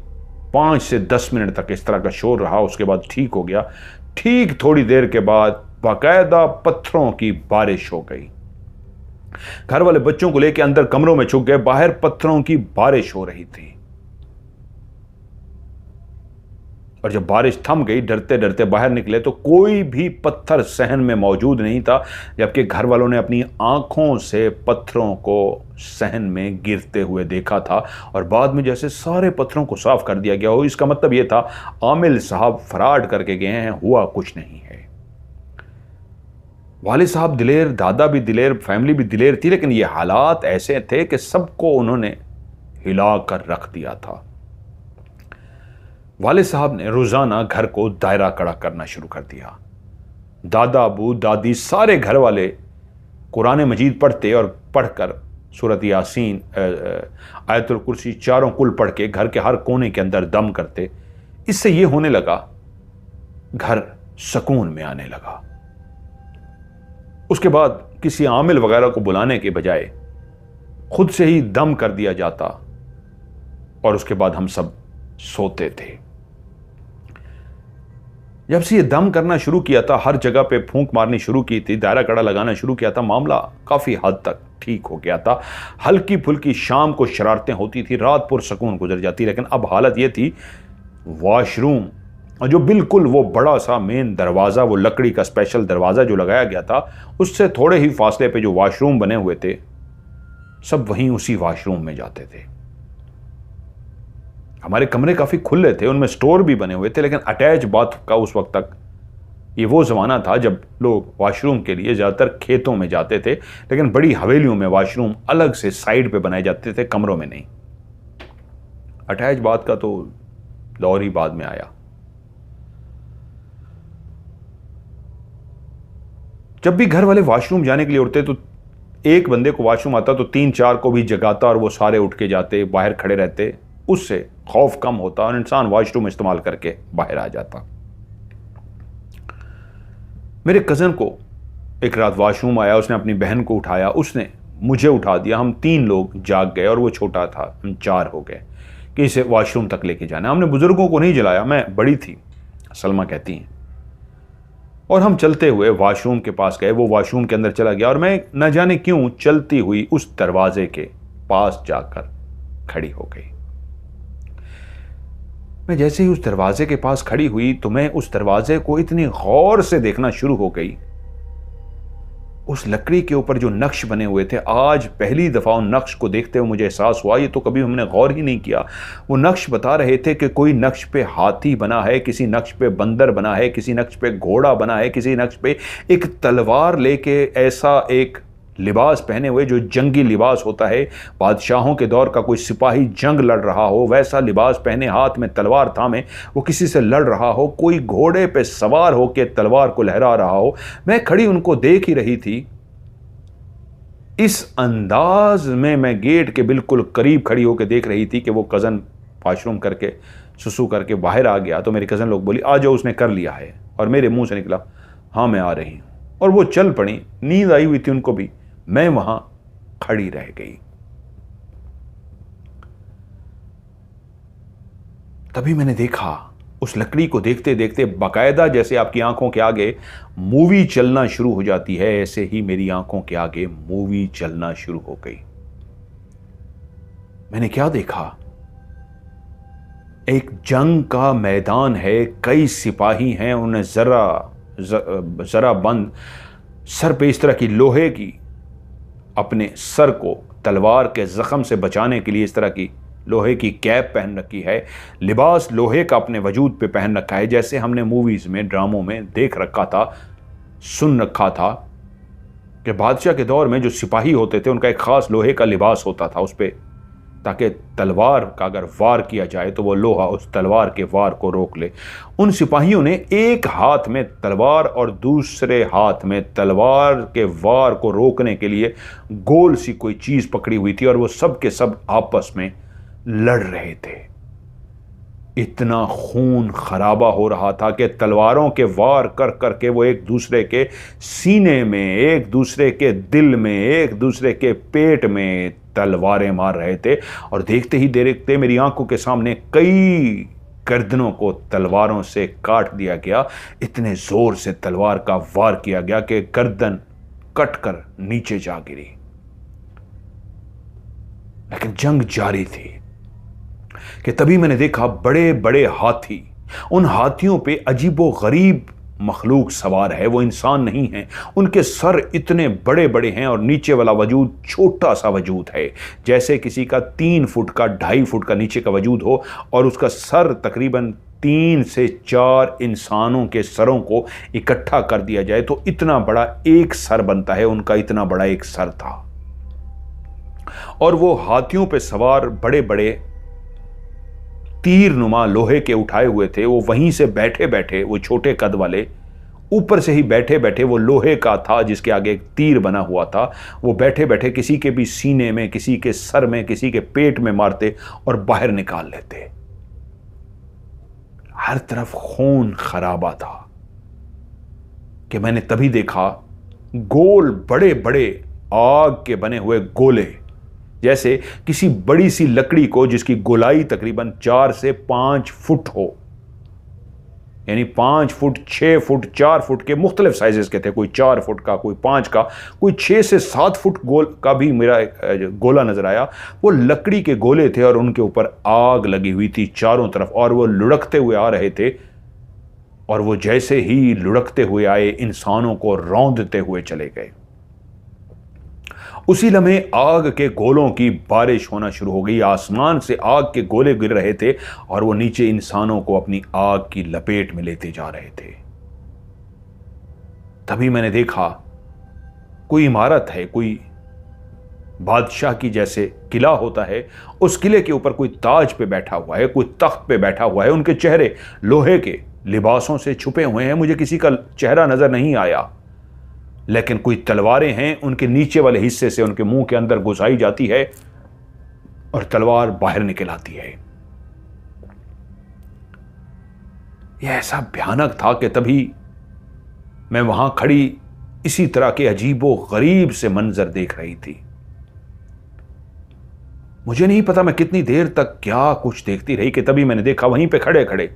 S1: 5 से 10 मिनट तक इस तरह का शोर रहा, उसके बाद ठीक हो गया। ठीक थोड़ी देर के बाद बाकायदा पत्थरों की बारिश हो गई। घर वाले बच्चों को लेकर अंदर कमरों में छुप गए, बाहर पत्थरों की बारिश हो रही थी। और जब बारिश थम गई, डरते डरते बाहर निकले तो कोई भी पत्थर सहन में मौजूद नहीं था, जबकि घर वालों ने अपनी आंखों से पत्थरों को सहन में गिरते हुए देखा था। और बाद में जैसे सारे पत्थरों को साफ कर दिया गया हो। इसका मतलब यह था आमिल साहब फराड करके गए हैं, हुआ कुछ नहीं है। वालिद साहब दिलेर, दादा भी दिलेर, फैमिली भी दिलेर थी, लेकिन ये हालात ऐसे थे कि सबको उन्होंने हिला कर रख दिया था। वालिद साहब ने रोजाना घर को दायरा कड़ा करना शुरू कर दिया। दादा, अबू, दादी, सारे घर वाले कुरान मजीद पढ़ते और पढ़कर सूरत यासीन, आयतुल कुर्सी, चारों कुल पढ़ के घर के हर कोने के अंदर दम करते। इससे यह होने लगा, घर सुकून में आने लगा। उसके बाद किसी आमिल वगैरह को बुलाने के बजाय खुद से ही दम कर दिया जाता और उसके बाद हम सब सोते थे। जब से ये दम करना शुरू किया था, हर जगह पे फूंक मारनी शुरू की थी, दायरा कड़ा लगाना शुरू किया था, मामला काफी हद तक ठीक हो गया था। हल्की फुल्की शाम को शरारतें होती थी, रात पुरसकून गुजर जाती। लेकिन अब हालत ये थी, वॉशरूम जो बिल्कुल वो बड़ा सा मेन दरवाज़ा, वो लकड़ी का स्पेशल दरवाज़ा जो लगाया गया था, उससे थोड़े ही फासले पे जो वॉशरूम बने हुए थे, सब वहीं उसी वॉशरूम में जाते थे। हमारे कमरे काफ़ी खुले थे, उनमें स्टोर भी बने हुए थे, लेकिन अटैच बाथ का उस वक्त तक, ये वो ज़माना था जब लोग वॉशरूम के लिए ज़्यादातर खेतों में जाते थे, लेकिन बड़ी हवेलियों में वॉशरूम अलग से साइड पे बनाए जाते थे, कमरों में नहीं। अटैच बाथ का तो दौर ही बाद में आया। जब भी घर वाले वॉशरूम जाने के लिए उठते तो एक बंदे को वॉशरूम आता तो 3-4 को भी जगाता और वो सारे उठ के जाते, बाहर खड़े रहते। उससे खौफ कम होता और इंसान वॉशरूम इस्तेमाल करके बाहर आ जाता। मेरे कज़न को एक रात वॉशरूम आया, उसने अपनी बहन को उठाया, उसने मुझे उठा दिया। हम 3 लोग जाग गए और वो छोटा था, हम 4 हो गए कि इसे वॉशरूम तक लेके जाना। हमने बुजुर्गों को नहीं जलाया, मैं बड़ी थी, सलमा कहती हैं। और हम चलते हुए वॉशरूम के पास गए, वो वॉशरूम के अंदर चला गया और मैं न जाने क्यों चलती हुई उस दरवाजे के पास जाकर खड़ी हो गई। मैं जैसे ही उस दरवाजे के पास खड़ी हुई तो मैं उस दरवाजे को इतनी गौर से देखना शुरू हो गई। उस लकड़ी के ऊपर जो नक्श बने हुए थे, आज पहली दफा उन नक्श को देखते हुए मुझे एहसास हुआ, ये तो कभी हमने गौर ही नहीं किया। वो नक्श बता रहे थे कि कोई नक्श पे हाथी बना है, किसी नक्श पे बंदर बना है, किसी नक्श पे घोड़ा बना है, किसी नक्श पे एक तलवार लेके ऐसा एक लिबास पहने हुए जो जंगी लिबास होता है, बादशाहों के दौर का कोई सिपाही जंग लड़ रहा हो वैसा लिबास पहने, हाथ में तलवार थामे वो किसी से लड़ रहा हो, कोई घोड़े पे सवार होकर तलवार को लहरा रहा हो। मैं खड़ी उनको देख ही रही थी। इस अंदाज में मैं गेट के बिल्कुल करीब खड़ी होकर देख रही थी कि वो कज़न वॉशरूम करके सुसु करके बाहर आ गया तो मेरी कज़न लोग बोली आ जाओ, उसने कर लिया है। और मेरे मुंह से निकला हाँ मैं आ रही हूँ। और वो चल पड़ी, नींद आई हुई थी उनको भी, मैं वहां खड़ी रह गई। तभी मैंने देखा उस लकड़ी को देखते देखते बाकायदा जैसे आपकी आंखों के आगे मूवी चलना शुरू हो जाती है, ऐसे ही मेरी आंखों के आगे मूवी चलना शुरू हो गई। मैंने क्या देखा? एक जंग का मैदान है, कई सिपाही हैं, उन्हें जरा बंद सर पे इस तरह की लोहे की, अपने सर को तलवार के जख्म से बचाने के लिए इस तरह की लोहे की कैप पहन रखी है, लिबास लोहे का अपने वजूद पे पहन रखा है, जैसे हमने मूवीज में, ड्रामों में देख रखा था, सुन रखा था कि बादशाह के दौर में जो सिपाही होते थे उनका एक खास लोहे का लिबास होता था उस पर, ताकि तलवार का अगर वार किया जाए तो वो लोहा उस तलवार के वार को रोक ले। उन सिपाहियों ने एक हाथ में तलवार और दूसरे हाथ में तलवार के वार को रोकने के लिए गोल सी कोई चीज पकड़ी हुई थी, और वो सब के सब आपस में लड़ रहे थे। इतना खून खराबा हो रहा था कि तलवारों के वार कर करके वो एक दूसरे के सीने में, एक दूसरे के दिल में, एक दूसरे के पेट में तलवारें मार रहे थे। और देखते ही देखते मेरी आंखों के सामने कई गर्दनों को तलवारों से काट दिया गया। इतने जोर से तलवार का वार किया गया कि गर्दन कटकर नीचे जा गिरी। लेकिन जंग जारी थी कि तभी मैंने देखा बड़े बड़े हाथी, उन हाथियों पे अजीबो गरीब मखलूक सवार है। वो इंसान नहीं है, उनके सर इतने बड़े बड़े हैं और नीचे वाला वजूद छोटा सा वजूद है, जैसे किसी का 3 फुट का 2.5 फुट का नीचे का वजूद हो, और उसका सर तकरीबन 3 से 4 इंसानों के सरों को इकट्ठा कर दिया जाए तो इतना बड़ा एक सर बनता है। उनका इतना बड़ा एक सर था, और वो हाथियों पे सवार बड़े बड़े तीर नुमा लोहे के उठाए हुए थे। वो वहीं से बैठे बैठे, वो छोटे कद वाले ऊपर से ही बैठे बैठे, वो लोहे का था जिसके आगे एक तीर बना हुआ था, वो बैठे बैठे किसी के भी सीने में, किसी के सर में, किसी के पेट में मारते और बाहर निकाल लेते। हर तरफ खून खराबा था कि मैंने तभी देखा गोल बड़े बड़े आग के बने हुए गोले, जैसे किसी बड़ी सी लकड़ी को जिसकी गोलाई तकरीबन 4 से 5 फुट हो, यानी 5 फुट, 6 फुट, 4 फुट के मुख्तलिफ साइजेस के थे। कोई 4 फुट का, कोई 5 का, कोई 6 से 7 फुट गोल का भी मेरा गोला नजर आया। वो लकड़ी के गोले थे और उनके ऊपर आग लगी हुई थी चारों तरफ, और वो लुढ़कते हुए आ रहे थे, और वो जैसे ही लुढ़कते हुए आए इंसानों को रौंदते हुए चले गए। उसी लम्हे आग के गोलों की बारिश होना शुरू हो गई। आसमान से आग के गोले गिर रहे थे और वो नीचे इंसानों को अपनी आग की लपेट में लेते जा रहे थे। तभी मैंने देखा कोई इमारत है, कोई बादशाह की जैसे किला होता है, उस किले के ऊपर कोई ताज पे बैठा हुआ है, कोई तख्त पे बैठा हुआ है। उनके चेहरे लोहे के लिबासों से छुपे हुए हैं, मुझे किसी का चेहरा नजर नहीं आया, लेकिन कोई तलवारें हैं उनके नीचे वाले हिस्से से उनके मुंह के अंदर घुसाई जाती है और तलवार बाहर निकल आती है। यह ऐसा भयानक था कि तभी मैं वहां खड़ी इसी तरह के अजीबो गरीब से मंजर देख रही थी। मुझे नहीं पता मैं कितनी देर तक क्या कुछ देखती रही कि तभी मैंने देखा वहीं पे खड़े खड़े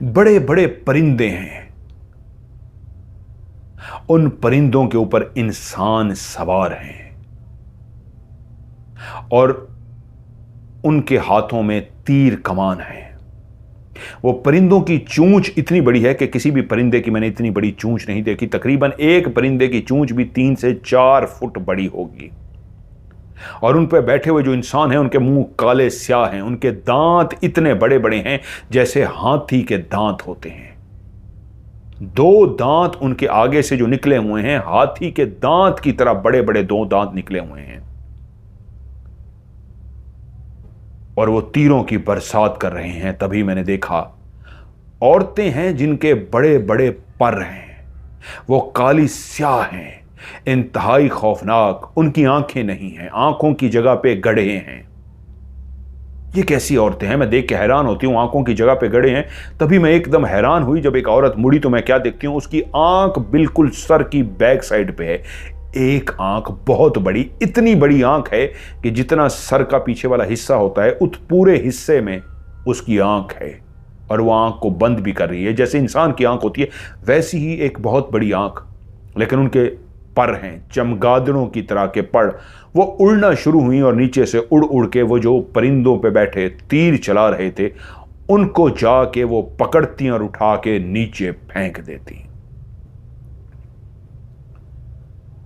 S1: बड़े बड़े परिंदे हैं। उन परिंदों के ऊपर इंसान सवार हैं और उनके हाथों में तीर कमान है। वो परिंदों की चूंच इतनी बड़ी है कि किसी भी परिंदे की मैंने इतनी बड़ी चूंच नहीं देखी। तकरीबन एक परिंदे की चूंच भी 3 से 4 फुट बड़ी होगी, और उन पर बैठे हुए जो इंसान हैं उनके मुंह काले स्याह हैं, उनके दांत इतने बड़े बड़े हैं जैसे हाथी के दांत होते हैं। 2 दांत उनके आगे से जो निकले हुए हैं हाथी के दांत की तरह बड़े बड़े 2 दांत निकले हुए हैं, और वो तीरों की बरसात कर रहे हैं। तभी मैंने देखा औरतें हैं जिनके बड़े बड़े पर हैं, वो काली स्याह हैं, इंतहाई खौफनाक। उनकी आंखें नहीं हैं, आंखों की जगह पे गड्ढे हैं। ये कैसी औरतें हैं, मैं देख के हैरान होती हूं। आंखों की जगह पे गड्ढे हैं। तभी मैं एकदम हैरान हुई जब एक औरत मुड़ी तो मैं क्या देखती हूं, उसकी आंख बिल्कुल सर की बैक साइड पे है। एक आंख बहुत बड़ी, इतनी बड़ी आंख है कि जितना सर का पीछे वाला हिस्सा होता है उस पूरे हिस्से में उसकी आंख है। और वो आंख को बंद भी कर रही है। जैसे इंसान की आंख होती है वैसी ही एक बहुत बड़ी आंख, लेकिन उनके पर हैं चमगादड़ों की तरह के पर। वो उड़ना शुरू हुई और नीचे से उड़ उड़ के वो जो परिंदों पे बैठे तीर चला रहे थे उनको जाके वो पकड़ती और उठा के नीचे फेंक देती।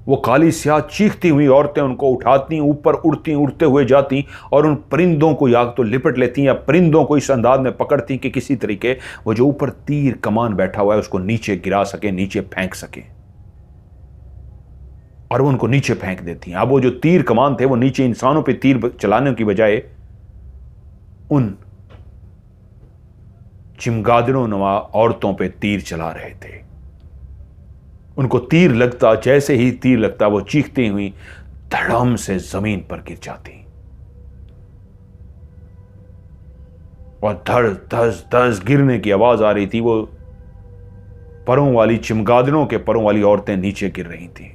S1: वो काली स्याह चीखती हुई औरतें उनको उठाती, ऊपर उड़ती, उड़ते हुए जाती और उन परिंदों को या तो लिपट लेती या परिंदों को इस अंदाज में पकड़ती कि किसी तरीके वो जो ऊपर तीर कमान बैठा हुआ है उसको नीचे गिरा सके, नीचे फेंक सके, और वो उनको नीचे फेंक देती हैं। अब वो जो तीर कमान थे वो नीचे इंसानों पे तीर चलाने की बजाय उन चिमगादड़ों नुमा औरतों पे तीर चला रहे थे। उनको तीर लगता, जैसे ही तीर लगता वो चीखती हुई धड़ाम से जमीन पर गिर जाती और धड़ धस धस गिरने की आवाज आ रही थी। वो परों वाली चिमगादड़ों के परों वाली औरतें नीचे गिर रही थी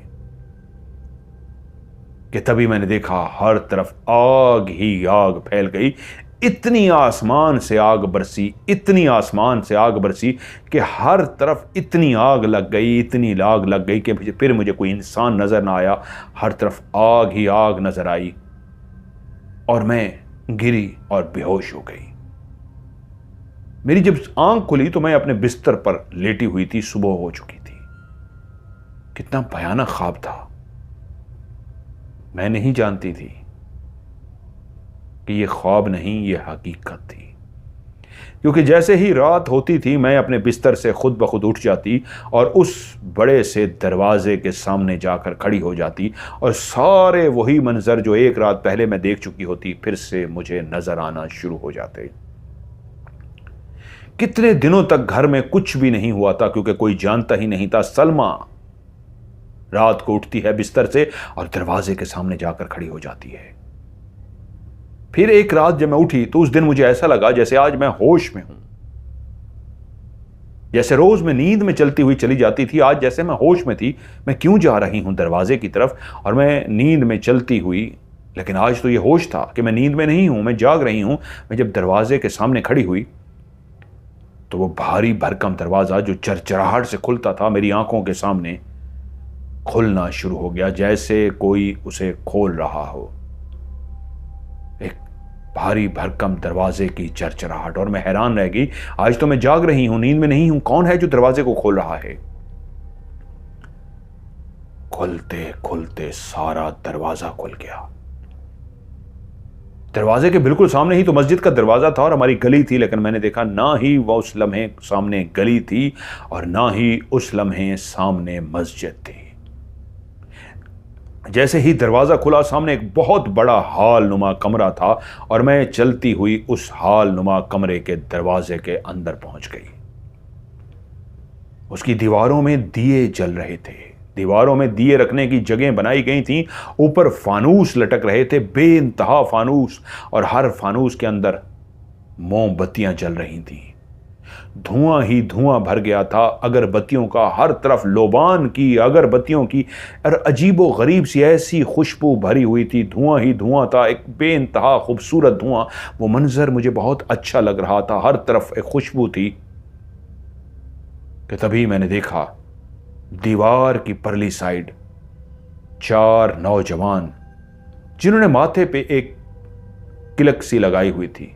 S1: कि तभी मैंने देखा हर तरफ आग ही आग फैल गई। इतनी आसमान से आग बरसी, इतनी आसमान से आग बरसी कि हर तरफ इतनी आग लग गई, इतनी आग लग गई कि फिर मुझे कोई इंसान नजर ना आया। हर तरफ आग ही आग नजर आई और मैं गिरी और बेहोश हो गई। मेरी जब आंख खुली तो मैं अपने बिस्तर पर लेटी हुई थी, सुबह हो चुकी थी। कितना भयानक ख्वाब था। मैं नहीं जानती थी कि ये ख्वाब नहीं, ये हकीकत थी, क्योंकि जैसे ही रात होती थी मैं अपने बिस्तर से खुद ब खुद उठ जाती और उस बड़े से दरवाजे के सामने जाकर खड़ी हो जाती और सारे वही मंजर जो एक रात पहले मैं देख चुकी होती फिर से मुझे नजर आना शुरू हो जाते। कितने दिनों तक घर में कुछ भी नहीं हुआ था क्योंकि कोई जानता ही नहीं था। सलमा रात को उठती है बिस्तर से और दरवाजे के सामने जाकर खड़ी हो जाती है। फिर एक रात जब मैं उठी तो उस दिन मुझे ऐसा लगा जैसे आज मैं होश में हूं। जैसे रोज मैं नींद में चलती हुई चली जाती थी, आज जैसे मैं होश में थी। मैं क्यों जा रही हूं दरवाजे की तरफ और मैं नींद में चलती हुई, लेकिन आज तो ये होश था कि मैं नींद में नहीं हूं, मैं जाग रही हूं। मैं जब दरवाजे के सामने खड़ी हुई तो वो भारी भरकम दरवाजा जो चरचराहट से खुलता था मेरी आंखों के सामने खुलना शुरू हो गया, जैसे कोई उसे खोल रहा हो। एक भारी भरकम दरवाजे की चरचराहट, और मैं हैरान रह गई। आज तो मैं जाग रही हूं, नींद में नहीं हूं। कौन है जो दरवाजे को खोल रहा है? खुलते खुलते सारा दरवाजा खुल गया। दरवाजे के बिल्कुल सामने ही तो मस्जिद का दरवाजा था और हमारी गली थी, लेकिन मैंने देखा ना ही वह उस लम्हे सामने गली थी और ना ही उस लम्हे सामने मस्जिद थी। जैसे ही दरवाजा खुला सामने एक बहुत बड़ा हाल नुमा कमरा था और मैं चलती हुई उस हाल नुमा कमरे के दरवाजे के अंदर पहुंच गई। उसकी दीवारों में दिए जल रहे थे, दीवारों में दिए रखने की जगह बनाई गई थी। ऊपर फानूस लटक रहे थे, बेइंतहा फानूस, और हर फानूस के अंदर मोमबत्तियां जल रही थी। धुआं ही धुआं भर गया था अगरबत्तियों का, हर तरफ लोबान की अगरबत्तियों की, और अजीबो गरीब सी ऐसी खुशबू भरी हुई थी। धुआं ही धुआं था, एक बेइंतहा खूबसूरत धुआं। वो मंजर मुझे बहुत अच्छा लग रहा था, हर तरफ एक खुशबू थी कि तभी मैंने देखा दीवार की परली साइड 4 नौजवान जिन्होंने माथे पे एक किलक सी लगाई हुई थी।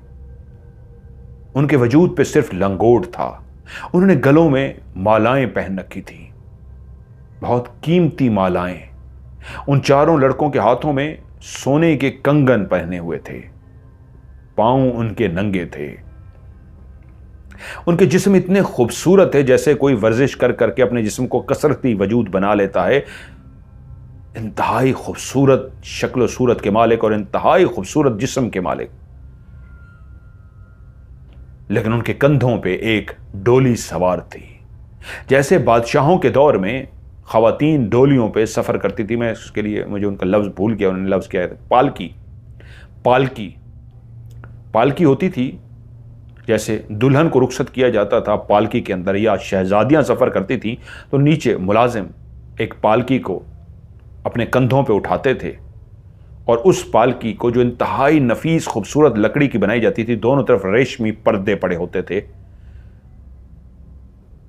S1: उनके वजूद पे सिर्फ लंगोट था। उन्होंने गलों में मालाएं पहन रखी थी, बहुत कीमती मालाएं। उन चारों लड़कों के हाथों में सोने के कंगन पहने हुए थे, पांव उनके नंगे थे। उनके जिस्म इतने खूबसूरत है जैसे कोई वर्जिश कर करके अपने जिस्म को कसरती वजूद बना लेता है। इंतहाई खूबसूरत शक्ल सूरत के मालिक और इंतहाई खूबसूरत जिस्म के मालिक, लेकिन उनके कंधों पे एक डोली सवार थी। जैसे बादशाहों के दौर में खवातीन डोलियों पे सफ़र करती थी। मैं उसके लिए मुझे उनका लफ्ज़ भूल गया, उन्होंने लफ्ज़ क्या है, पालकी। पालकी पालकी होती थी, जैसे दुल्हन को रुखसत किया जाता था पालकी के अंदर, या शहजादियां सफ़र करती थी तो नीचे मुलाजिम एक पालकी को अपने कंधों पे उठाते थे और उस पालकी को, जो इंतहाई नफीस खूबसूरत लकड़ी की बनाई जाती थी, दोनों तरफ रेशमी पर्दे पड़े होते थे,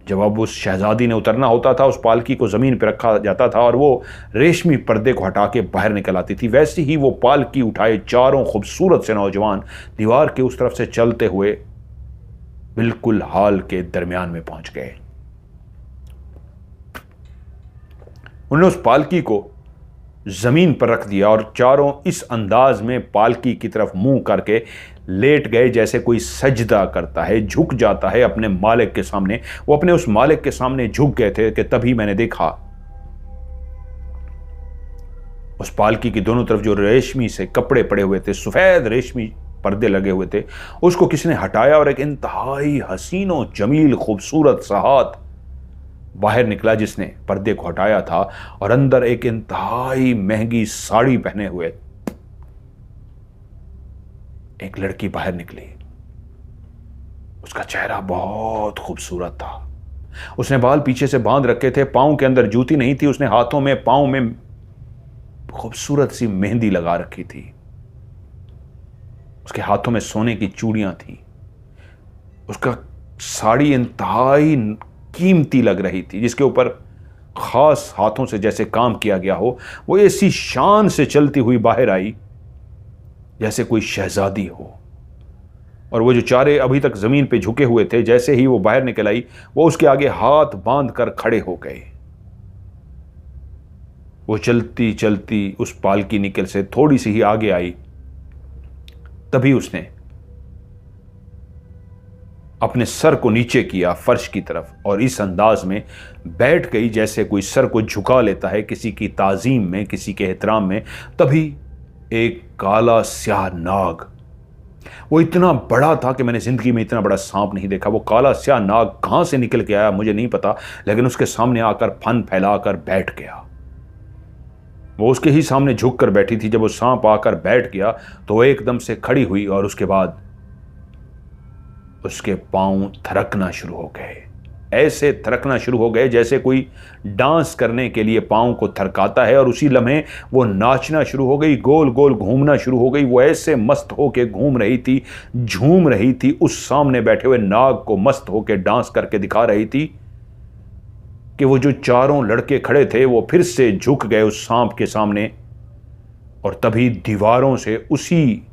S1: जब अब उस शहजादी ने उतरना होता था, उस पालकी को ज़मीन पर रखा जाता था और वो रेशमी पर्दे को हटा के बाहर निकल आती थी। वैसे ही वो पालकी उठाए चारों खूबसूरत से नौजवान दीवार के उस तरफ से चलते हुए बिल्कुल हॉल के दरमियान में पहुंच गए। उन्होंने उस पालकी को जमीन पर रख दिया और चारों इस अंदाज में पालकी की तरफ मुंह करके लेट गए जैसे कोई सजदा करता है, झुक जाता है अपने मालिक के सामने। वो अपने उस मालिक के सामने झुक गए थे कि तभी मैंने देखा उस पालकी की दोनों तरफ जो रेशमी से कपड़े पड़े हुए थे, सफेद रेशमी पर्दे लगे हुए थे, उसको किसी ने हटाया और एक इंतहाई हसीनो जमील खूबसूरत सा हाथ बाहर निकला जिसने पर्दे को हटाया था और अंदर एक इंतहाई महंगी साड़ी पहने हुए एक लड़की बाहर निकली। उसका चेहरा बहुत खूबसूरत था। उसने बाल पीछे से बांध रखे थे, पांव के अंदर जूती नहीं थी, उसने हाथों में पांव में खूबसूरत सी मेहंदी लगा रखी थी। उसके हाथों में सोने की चूड़ियां थी। उसका साड़ी इंतहाई कीमती लग रही थी, जिसके ऊपर खास हाथों से जैसे काम किया गया हो। वो ऐसी शान से चलती हुई बाहर आई जैसे कोई शहजादी हो। और वो जो चारे अभी तक जमीन पे झुके हुए थे, जैसे ही वो बाहर निकल आई, वो उसके आगे हाथ बांध कर खड़े हो गए। वो चलती चलती उस पालकी निकल से थोड़ी सी ही आगे आई, तभी उसने अपने सर को नीचे किया फर्श की तरफ और इस अंदाज में बैठ गई जैसे कोई सर को झुका लेता है किसी की ताजीम में, किसी के एहतराम में। तभी एक काला स्याह नाग, वो इतना बड़ा था कि मैंने जिंदगी में इतना बड़ा सांप नहीं देखा। वो काला स्याह नाग कहां से निकल के आया मुझे नहीं पता, लेकिन उसके सामने आकर फन फैलाकर बैठ गया। वो उसके ही सामने झुक कर बैठी थी। जब वो सांप आकर बैठ गया तो वो एकदम से खड़ी हुई और उसके बाद उसके पांव थरकना शुरू हो गए। ऐसे थरकना शुरू हो गए जैसे कोई डांस करने के लिए पांव को थरकाता है, और उसी लम्हे वो नाचना शुरू हो गई, गोल गोल घूमना शुरू हो गई। वो ऐसे मस्त होके घूम रही थी, झूम रही थी, उस सामने बैठे हुए नाग को मस्त होके डांस करके दिखा रही थी कि वो जो चारों लड़के खड़े थे वो फिर से झुक गए उस सांप के सामने। और तभी दीवारों से उसी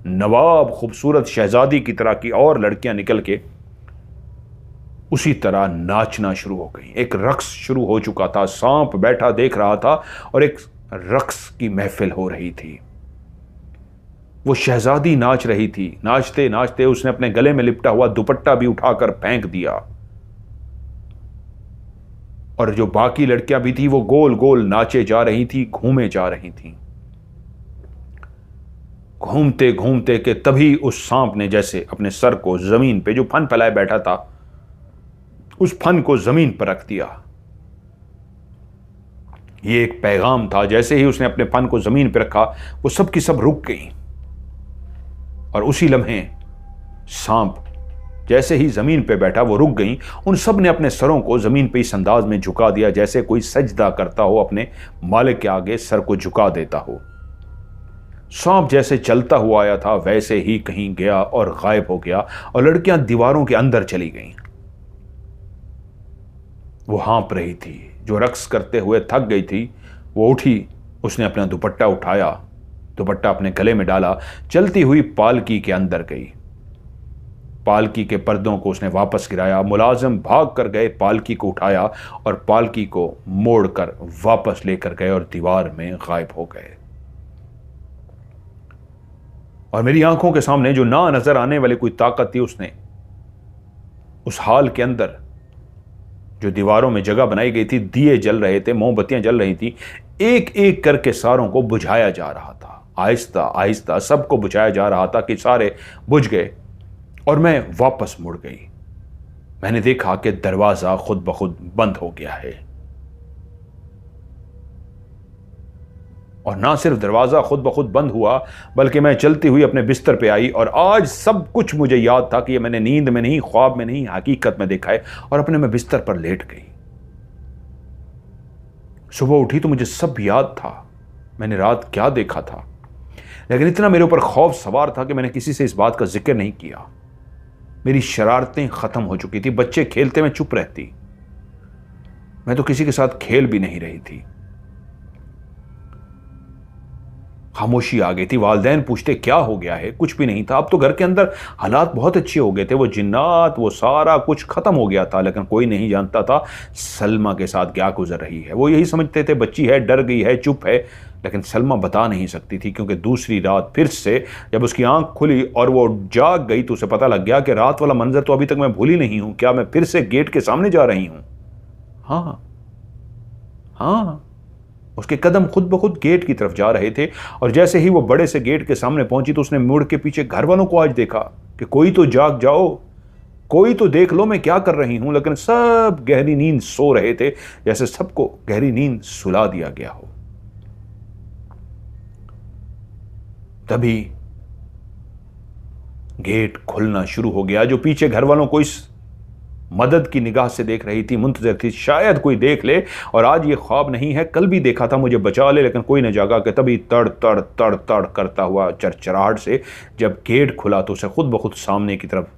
S1: नवाब खूबसूरत शहजादी की तरह की और लड़कियां निकल के उसी तरह नाचना शुरू हो गई। एक रक्स शुरू हो चुका था। सांप बैठा देख रहा था और एक रक्स की महफिल हो रही थी। वो शहजादी नाच रही थी। नाचते नाचते उसने अपने गले में लिपटा हुआ दुपट्टा भी उठाकर फेंक दिया, और जो बाकी लड़कियां भी थी वो गोल गोल नाचे जा रही थी, घूमे जा रही थी। घूमते घूमते के तभी उस सांप ने जैसे अपने सर को जमीन पे जो फन फैलाए बैठा था उस फन को जमीन पर रख दिया। ये एक पैगाम था। जैसे ही उसने अपने फन को जमीन पर रखा वो सब की सब रुक गई, और उसी लम्हे सांप जैसे ही जमीन पे बैठा वो रुक गई। उन सब ने अपने सरों को जमीन पे इस अंदाज में झुका दिया जैसे कोई सजदा करता हो, अपने मालिक के आगे सर को झुका देता हो। सांप जैसे चलता हुआ आया था वैसे ही कहीं गया और गायब हो गया, और लड़कियां दीवारों के अंदर चली गईं। वो हाँप रही थी, जो रक्स करते हुए थक गई थी। वो उठी, उसने अपना दुपट्टा उठाया, दुपट्टा अपने गले में डाला, चलती हुई पालकी के अंदर गई। पालकी के पर्दों को उसने वापस गिराया। मुलाजिम भाग कर गए, पालकी को उठाया और पालकी को मोड़कर वापस लेकर गए और दीवार में गायब हो गए। और मेरी आंखों के सामने जो ना नजर आने वाली कोई ताकत थी, उसने उस हाल के अंदर जो दीवारों में जगह बनाई गई थी, दिए जल रहे थे, मोमबत्तियां जल रही थी, एक एक करके सारों को बुझाया जा रहा था। आहिस्ता आहिस्ता सबको बुझाया जा रहा था कि सारे बुझ गए, और मैं वापस मुड़ गई। मैंने देखा कि दरवाजा खुद ब खुद बंद हो गया है। और ना सिर्फ दरवाजा खुद ब खुद बंद हुआ, बल्कि मैं चलती हुई अपने बिस्तर पे आई, और आज सब कुछ मुझे याद था कि ये मैंने नींद में नहीं, ख्वाब में नहीं, हकीकत में देखा है। और अपने मैं बिस्तर पर लेट गई। सुबह उठी तो मुझे सब याद था, मैंने रात क्या देखा था, लेकिन इतना मेरे ऊपर खौफ सवार था कि मैंने किसी से इस बात का जिक्र नहीं किया। मेरी शरारतें खत्म हो चुकी थी। बच्चे खेलते में चुप रहती, मैं तो किसी के साथ खेल भी नहीं रही थी। खामोशी आ गई थी। वालिदैन पूछते क्या हो गया है, कुछ भी नहीं था। अब तो घर के अंदर हालात बहुत अच्छे हो गए थे। वो जिन्नात, वो सारा कुछ खत्म हो गया था, लेकिन कोई नहीं जानता था सलमा के साथ क्या गुजर रही है। वो यही समझते थे बच्ची है, डर गई है, चुप है, लेकिन सलमा बता नहीं सकती थी, क्योंकि दूसरी रात फिर से जब उसकी आंख खुली और वो जाग गई तो उसे पता लग गया कि रात वाला मंजर तो अभी तक मैं भूली नहीं हूं। क्या मैं फिर से गेट के सामने जा रही हूं? हाँ हाँ, उसके कदम खुद ब खुद गेट की तरफ जा रहे थे। और जैसे ही वो बड़े से गेट के सामने पहुंची तो उसने मुड़ के पीछे घर वालों को आज देखा कि कोई तो जाग जाओ, कोई तो देख लो मैं क्या कर रही हूं। लेकिन सब गहरी नींद सो रहे थे, जैसे सबको गहरी नींद सुला दिया गया हो। तभी गेट खुलना शुरू हो गया। जो पीछे घर वालों को इस मदद की निगाह से देख रही थी, मुंतजर थी शायद कोई देख ले और आज ये ख्वाब नहीं है, कल भी देखा था, मुझे बचा ले, लेकिन कोई न जागा। कि तभी तड़ तड़ तड़ तड़ करता हुआ चरचराहट से जब गेट खुला तो उसे खुद ब खुद सामने की तरफ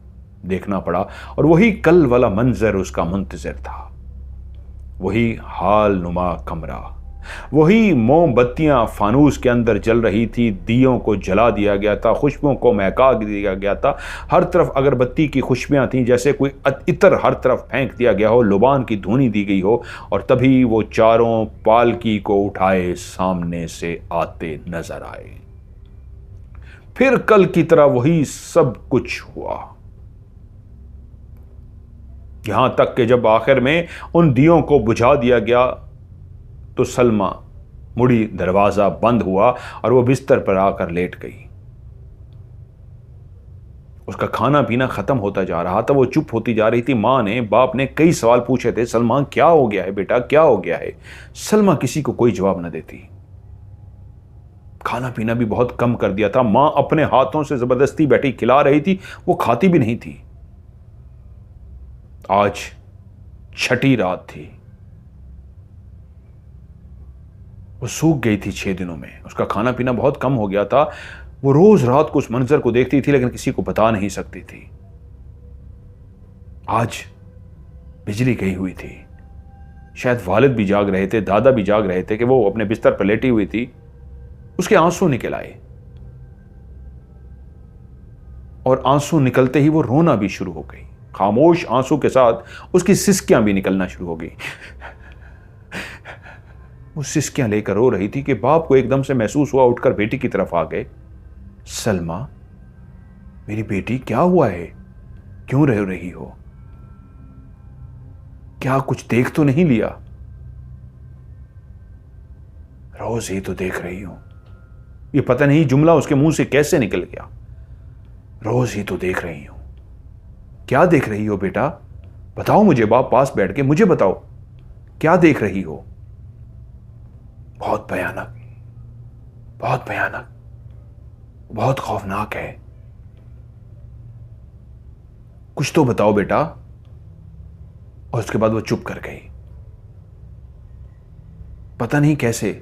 S1: देखना पड़ा और वही कल वाला मंजर उसका मुंतजर था। वही हाल नुमा कमरा, वही मोमबत्तियां फानूस के अंदर जल रही थी, दियों को जला दिया गया था, खुशबुओं को महका दिया गया था। हर तरफ अगरबत्ती की खुशबुआं थीं, जैसे कोई इतर हर तरफ फेंक दिया गया हो, लुबान की धुनी दी गई हो। और तभी वो चारों पालकी को उठाए सामने से आते नजर आए। फिर कल की तरह वही सब कुछ हुआ, यहां तक कि जब आखिर में उन दियों को बुझा दिया गया तो सलमा मुड़ी, दरवाजा बंद हुआ और वो बिस्तर पर आकर लेट गई। उसका खाना पीना खत्म होता जा रहा था, वो चुप होती जा रही थी। मां ने, बाप ने कई सवाल पूछे थे, सलमा क्या हो गया है बेटा, क्या हो गया है? सलमा किसी को कोई जवाब न देती। खाना पीना भी बहुत कम कर दिया था। मां अपने हाथों से जबरदस्ती बैठी खिला रही थी, वो खाती भी नहीं थी। आज छठी रात थी, वो सूख गई थी 6 दिनों में। उसका खाना पीना बहुत कम हो गया था। वो रोज रात को उस मंजर को देखती थी, लेकिन किसी को बता नहीं सकती थी। आज बिजली गई हुई थी, शायद वालिद भी जाग रहे थे, दादा भी जाग रहे थे कि वो अपने बिस्तर पर लेटी हुई थी। उसके आंसू निकल आए और आंसू निकलते ही वो रोना भी शुरू हो गई। खामोश आंसू के साथ उसकी सिसकियां भी निकलना शुरू हो गई। वो सिसकियां लेकर रो रही थी कि बाप को एकदम से महसूस हुआ, उठकर बेटी की तरफ आ गए। सलमा, मेरी बेटी, क्या हुआ है, क्यों रो रही हो? क्या कुछ देख तो नहीं लिया? रोज ही तो देख रही हूं। ये पता नहीं जुमला उसके मुंह से कैसे निकल गया। रोज ही तो देख रही हूं। क्या देख रही हो बेटा? बताओ मुझे। बाप पास बैठ के मुझे बताओ, क्या देख रही हो? बहुत भयानक, बहुत भयानक, बहुत खौफनाक है। कुछ तो बताओ बेटा। और उसके बाद वो चुप कर गई। पता नहीं कैसे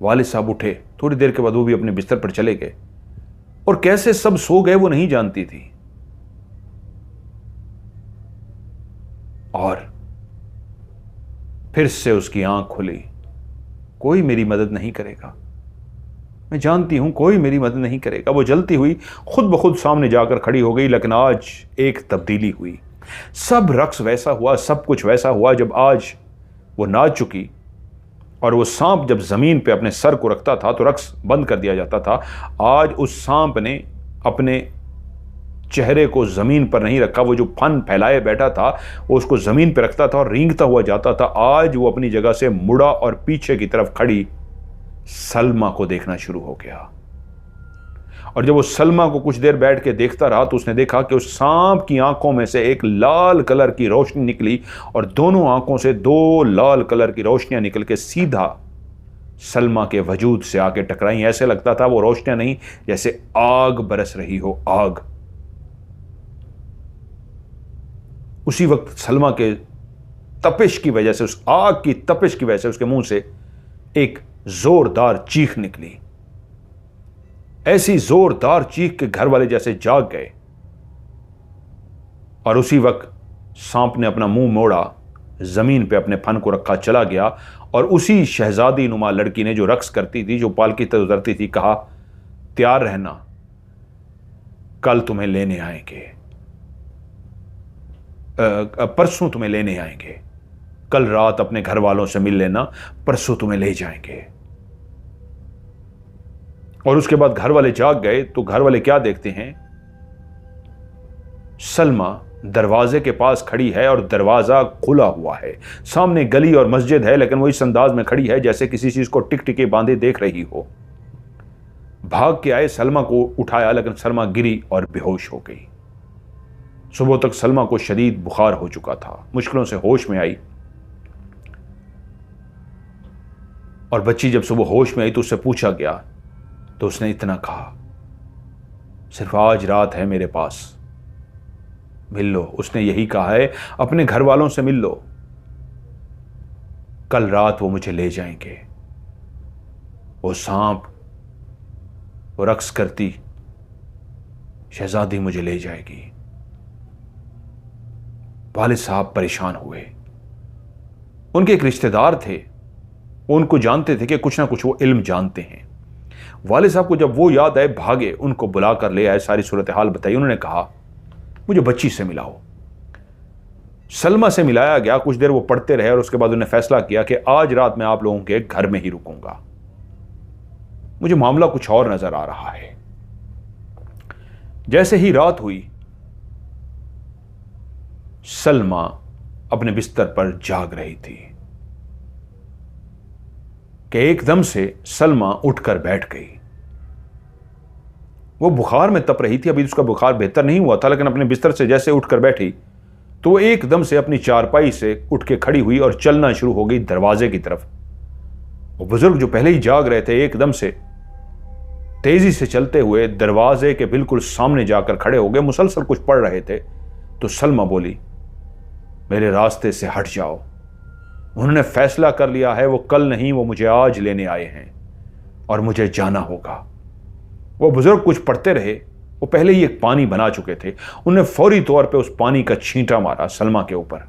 S1: वालिद साहब उठे, थोड़ी देर के बाद वो भी अपने बिस्तर पर चले गए और कैसे सब सो गए वो नहीं जानती थी। और फिर से उसकी आंख खुली। कोई मेरी मदद नहीं करेगा, मैं जानती हूं कोई मेरी मदद नहीं करेगा। वो जलती हुई खुद ब खुद सामने जाकर खड़ी हो गई। लेकिन आज एक तब्दीली हुई। सब रक्स वैसा हुआ, सब कुछ वैसा हुआ जब आज वो नाच चुकी। और वो सांप जब जमीन पे अपने सर को रखता था तो रक्स बंद कर दिया जाता था। आज उस सांप ने अपने चेहरे को जमीन पर नहीं रखा। वो जो फन फैलाए बैठा था वो उसको जमीन पर रखता था और रेंगता हुआ जाता था। आज वो अपनी जगह से मुड़ा और पीछे की तरफ खड़ी सलमा को देखना शुरू हो गया। और जब वो सलमा को कुछ देर बैठ के देखता रहा तो उसने देखा कि उस सांप की आंखों में से एक लाल कलर की रोशनी निकली और दोनों आंखों से 2 लाल कलर की रोशनियां निकल के सीधा सलमा के वजूद से आके टकराई। ऐसे लगता था वो रोशनियां नहीं, जैसे आग बरस रही हो, आग। उसी वक्त सलमा के तपिश की वजह से, उस आग की तपिश की वजह से उसके मुंह से एक जोरदार चीख निकली। ऐसी जोरदार चीख के घर वाले जैसे जाग गए। और उसी वक्त सांप ने अपना मुंह मोड़ा, जमीन पे अपने फन को रखा चला गया और उसी शहजादी नुमा लड़की ने, जो रक्स करती थी, जो पालकी तक उतरती थी, कहा, तैयार रहना, कल तुम्हें लेने आएंगे, परसों तुम्हें लेने आएंगे, कल रात अपने घर वालों से मिल लेना, परसों तुम्हें ले जाएंगे। और उसके बाद घर वाले जाग गए तो घर वाले क्या देखते हैं, सलमा दरवाजे के पास खड़ी है और दरवाजा खुला हुआ है। सामने गली और मस्जिद है, लेकिन वो इस अंदाज में खड़ी है जैसे किसी चीज को टिकटिके बांधे देख रही हो। भाग के आए, सलमा को उठाया, लेकिन सलमा गिरी और बेहोश हो गई। सुबह तक सलमा को शदीद बुखार हो चुका था, मुश्किलों से होश में आई। और बच्ची जब सुबह होश में आई तो उससे पूछा गया तो उसने इतना कहा, सिर्फ आज रात है मेरे पास, मिल लो। उसने यही कहा है, अपने घर वालों से मिल लो, कल रात वो मुझे ले जाएंगे। वो सांप, वो रक्स करती शहजादी मुझे ले जाएगी। वालिद साहब परेशान हुए। उनके एक रिश्तेदार थे, वो उनको जानते थे कि कुछ ना कुछ वो इल्म जानते हैं। वालिद साहब को जब वो याद आए, भागे, उनको बुला कर ले आए, सारी सूरत हाल बताई। उन्होंने कहा, मुझे बच्ची से मिलाओ। सलमा से मिलाया गया, कुछ देर वो पढ़ते रहे और उसके बाद उन्होंने फैसला किया कि आज रात मैं आप लोगों के घर में ही रुकूंगा, मुझे मामला कुछ और नजर आ रहा है। जैसे ही रात हुई, सलमा अपने बिस्तर पर जाग रही थी कि एकदम से सलमा उठकर बैठ गई। वो बुखार में तप रही थी, अभी उसका बुखार बेहतर नहीं हुआ था, लेकिन अपने बिस्तर से जैसे उठकर बैठी तो वो एकदम से अपनी चारपाई से उठ के खड़ी हुई और चलना शुरू हो गई दरवाजे की तरफ। वो बुजुर्ग जो पहले ही जाग रहे थे, एकदम से तेजी से चलते हुए दरवाजे के बिल्कुल सामने जाकर खड़े हो गए, मुसलसल कुछ पढ़ रहे थे। तो सलमा बोली, मेरे रास्ते से हट जाओ, उन्होंने फैसला कर लिया है, वो कल नहीं, वो मुझे आज लेने आए हैं और मुझे जाना होगा। वो बुजुर्ग कुछ पढ़ते रहे, वो पहले ही एक पानी बना चुके थे। उन्होंने फौरी तौर पे उस पानी का छींटा मारा सलमा के ऊपर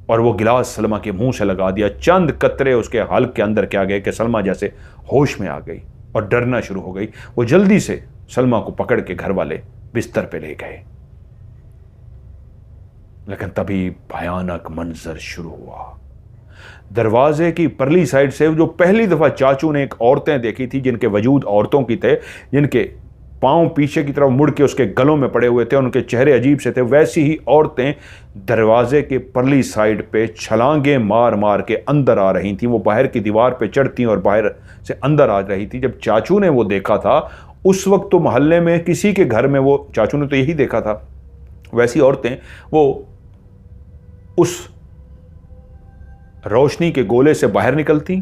S1: और वो गिलास सलमा के मुंह से लगा दिया। चंद कतरे उसके हल्क के अंदर क्या गए कि सलमा जैसे होश में आ गई और डरना शुरू हो गई। वो जल्दी से सलमा को पकड़ के घर वाले बिस्तर पे ले गए, लेकिन तभी भयानक मंजर शुरू हुआ। दरवाजे की परली साइड से जो पहली दफा चाचू ने एक औरतें देखी थी, जिनके वजूद औरतों की थे, जिनके पांव पीछे की तरफ मुड़ के उसके गलों में पड़े हुए थे, उनके चेहरे अजीब से थे, वैसी ही औरतें दरवाजे के परली साइड पे छलांगे मार मार के अंदर आ रही थी। वो बाहर की दीवार पे चढ़ती और बाहर से अंदर आ रही थी। जब चाचू ने वो देखा था, उस वक्त तो मोहल्ले में किसी के घर में, वो चाचू ने तो यही देखा था, वैसी औरतें वो उस रोशनी के गोले से बाहर निकलती,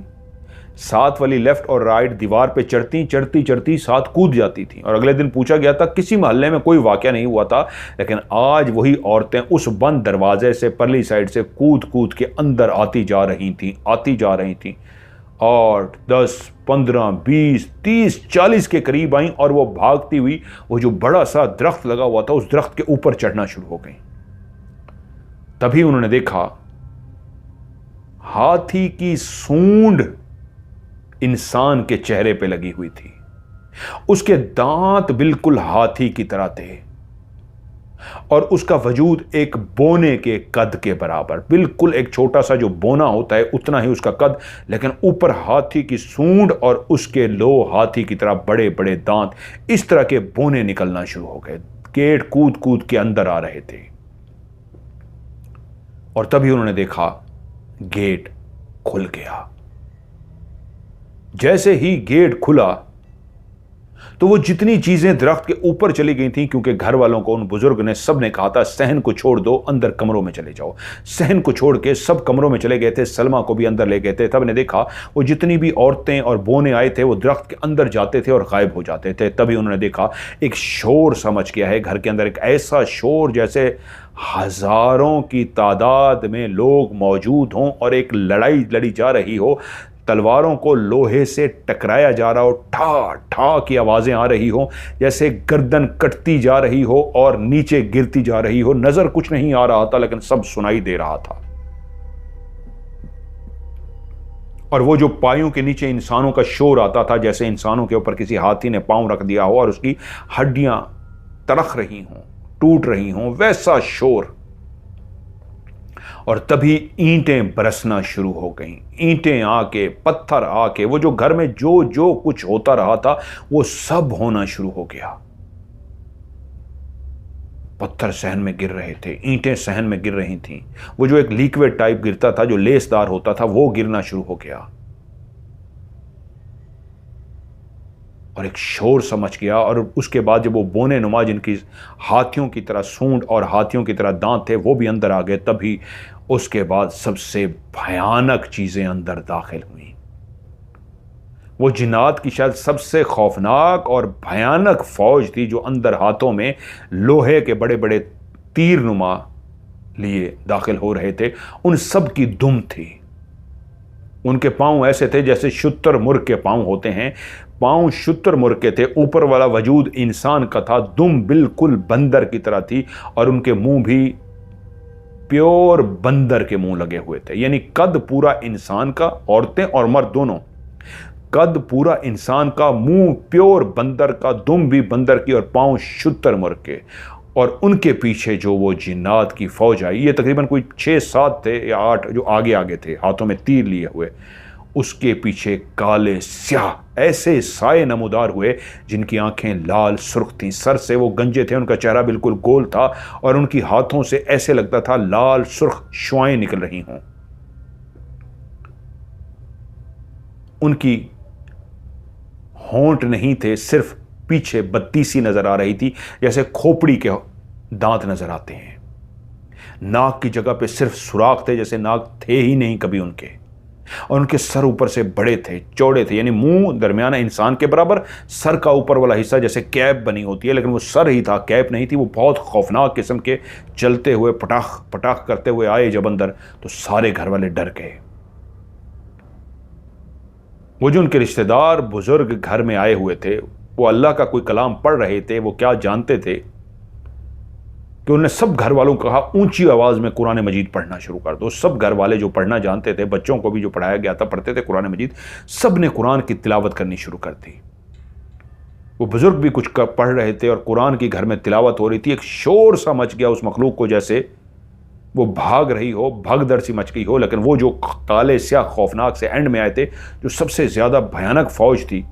S1: साथ वाली लेफ्ट और राइट दीवार पे चढ़ती, चढ़ती चढ़ती साथ कूद जाती थी। और अगले दिन पूछा गया था, किसी मोहल्ले में कोई वाकया नहीं हुआ था, लेकिन आज वही औरतें उस बंद दरवाजे से परली साइड से कूद कूद के अंदर आती जा रही थी। और 10, 15, 20, 30, 40 के करीब आई और वो भागती हुई वो जो बड़ा सा दरख्त लगा हुआ था, उस दरख्त के ऊपर चढ़ना शुरू हो गई। तभी उन्होंने देखा हाथी की सूंड इंसान के चेहरे पे लगी हुई थी। उसके दांत बिल्कुल हाथी की तरह थे और उसका वजूद एक बोने के कद के बराबर, बिल्कुल एक छोटा सा जो बोना होता है उतना ही उसका कद, लेकिन ऊपर हाथी की सूंड और उसके लो हाथी की तरह बड़े बड़े दांत, इस तरह के बोने निकलना शुरू हो गए। गेट कूद कूद के अंदर आ रहे थे और तभी उन्होंने देखा गेट खुल गया। जैसे ही गेट खुला तो वो जितनी चीजें दरख्त के ऊपर चली गई थी, क्योंकि घर वालों को, उन बुजुर्ग ने, सब ने कहा था सहन को छोड़ दो, अंदर कमरों में चले जाओ। सहन को छोड़ के सब कमरों में चले गए थे, सलमा को भी अंदर ले गए थे। तब ने देखा वो जितनी भी औरतें और बोने आए थे वो दरख्त के अंदर जाते थे और गायब हो जाते थे। तभी उन्होंने देखा एक शोर समझ गया है घर के अंदर, एक ऐसा शोर जैसे हजारों की तादाद में लोग मौजूद हों और एक लड़ाई लड़ी जा रही हो। तलवारों को लोहे से टकराया जा रहा हो, ठा ठा की आवाज़ें आ रही हो, जैसे गर्दन कटती जा रही हो और नीचे गिरती जा रही हो। नज़र कुछ नहीं आ रहा था लेकिन सब सुनाई दे रहा था। और वो जो पायों के नीचे इंसानों का शोर आता था, जैसे इंसानों के ऊपर किसी हाथी ने पांव रख दिया हो और उसकी हड्डियां तड़क रही हों, टूट रही हों, वैसा शोर। और तभी ईंटें बरसना शुरू हो गईं। ईंटें आके, पत्थर आके, वो जो घर में जो जो कुछ होता रहा था वो सब होना शुरू हो गया। पत्थर सहन में गिर रहे थे, ईंटें सहन में गिर रही थीं। वो जो एक लिक्विड टाइप गिरता था, जो लेसदार होता था, वो गिरना शुरू हो गया। और एक शोर समझ गया। और उसके बाद जब वो बोने नुमा, जिनकी हाथियों की तरह सूंड और हाथियों की तरह दांत थे, वो भी अंदर आ गए, तभी उसके बाद सबसे भयानक चीजें अंदर दाखिल हुई। वो जिन्नात की शायद सबसे खौफनाक और भयानक फौज थी, जो अंदर हाथों में लोहे के बड़े बड़े तीर नुमा लिए दाखिल हो रहे थे। उन सब की दुम थी। उनके पांव ऐसे थे जैसे शुतुरमुर्ग के पांव होते हैं। पांव शुतुरमुर्ग के थे, ऊपर वाला वजूद इंसान का था, दुम बिल्कुल बंदर की तरह थी, और उनके मुंह भी प्योर बंदर के मुंह लगे हुए थे। यानी कद पूरा इंसान का, औरतें और मर्द दोनों, कद पूरा इंसान का, मुंह प्योर बंदर का, दुम भी बंदर की, और पांव शुतुरमुर्ग के। और उनके पीछे जो वो जिन्नात की फौज आई, ये तकरीबन कोई 6-7 थे या 8 जो आगे आगे थे, हाथों में तीर लिए हुए। उसके पीछे काले स्याह ऐसे साए नमूदार हुए जिनकी आंखें लाल सुर्ख थीं। सर से वो गंजे थे, उनका चेहरा बिल्कुल गोल था, और उनकी हाथों से ऐसे लगता था लाल सुर्ख शुआएं निकल रही हों। उनकी होंठ नहीं थे, सिर्फ पीछे बत्ती सी नजर आ रही थी, जैसे खोपड़ी के दांत नजर आते हैं। नाक की जगह पे सिर्फ सुराख थे, जैसे नाक थे ही नहीं कभी उनके। और उनके सर ऊपर से बड़े थे, चौड़े थे, यानी मुंह दरमियाना इंसान के बराबर, सर का ऊपर वाला हिस्सा जैसे कैप बनी होती है, लेकिन वो सर ही था, कैप नहीं थी। वो बहुत खौफनाक किस्म के चलते हुए पटाख पटाख करते हुए आए जब अंदर, तो सारे घर वाले डर गए। वो जो उनके रिश्तेदार बुजुर्ग घर में आए हुए थे, वो अल्लाह का कोई कलाम पढ़ रहे थे। वो क्या जानते थे कि उन्होंने सब घर वालों को कहा ऊंची आवाज में कुरान मजीद पढ़ना शुरू कर दो। सब घर वाले जो पढ़ना जानते थे, बच्चों को भी जो पढ़ाया गया था पढ़ते थे कुरान मजीद, सब ने कुरान की तिलावत करनी शुरू कर दी। वो बुजुर्ग भी कुछ पढ़ रहे थे और कुरान की घर में तिलावत हो रही थी। एक शोर सा मच गया उस मखलूक को, जैसे वो भाग रही हो, भगदड़ सी मच गई हो। लेकिन वो जो काले स्याह खौफनाक से एंड में आए थे, जो सबसे ज्यादा भयानक फौज थी,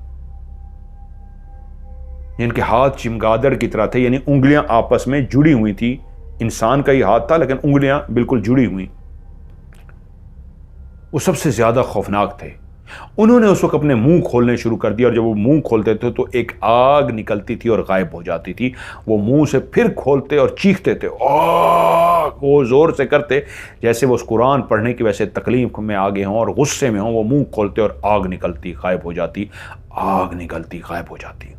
S1: जिनके हाथ चिमगादड़ की तरह थे, यानी उंगलियां आपस में जुड़ी हुई थी। इंसान का ही हाथ था लेकिन उंगलियां बिल्कुल जुड़ी हुई, वो सबसे ज्यादा खौफनाक थे। उन्होंने उस वक्त अपने मुंह खोलने शुरू कर दिया, और जब वो मुंह खोलते थे तो एक आग निकलती थी और गायब हो जाती थी। वो मुंह से फिर खोलते और चीखते थे, आग, वो जोर से करते जैसे वो उस कुरान पढ़ने की वैसे तकलीफ में आ गए हों और गुस्से में हों। वो मुंह खोलते और आग निकलती, गायब हो जाती, आग निकलती, गायब हो जाती।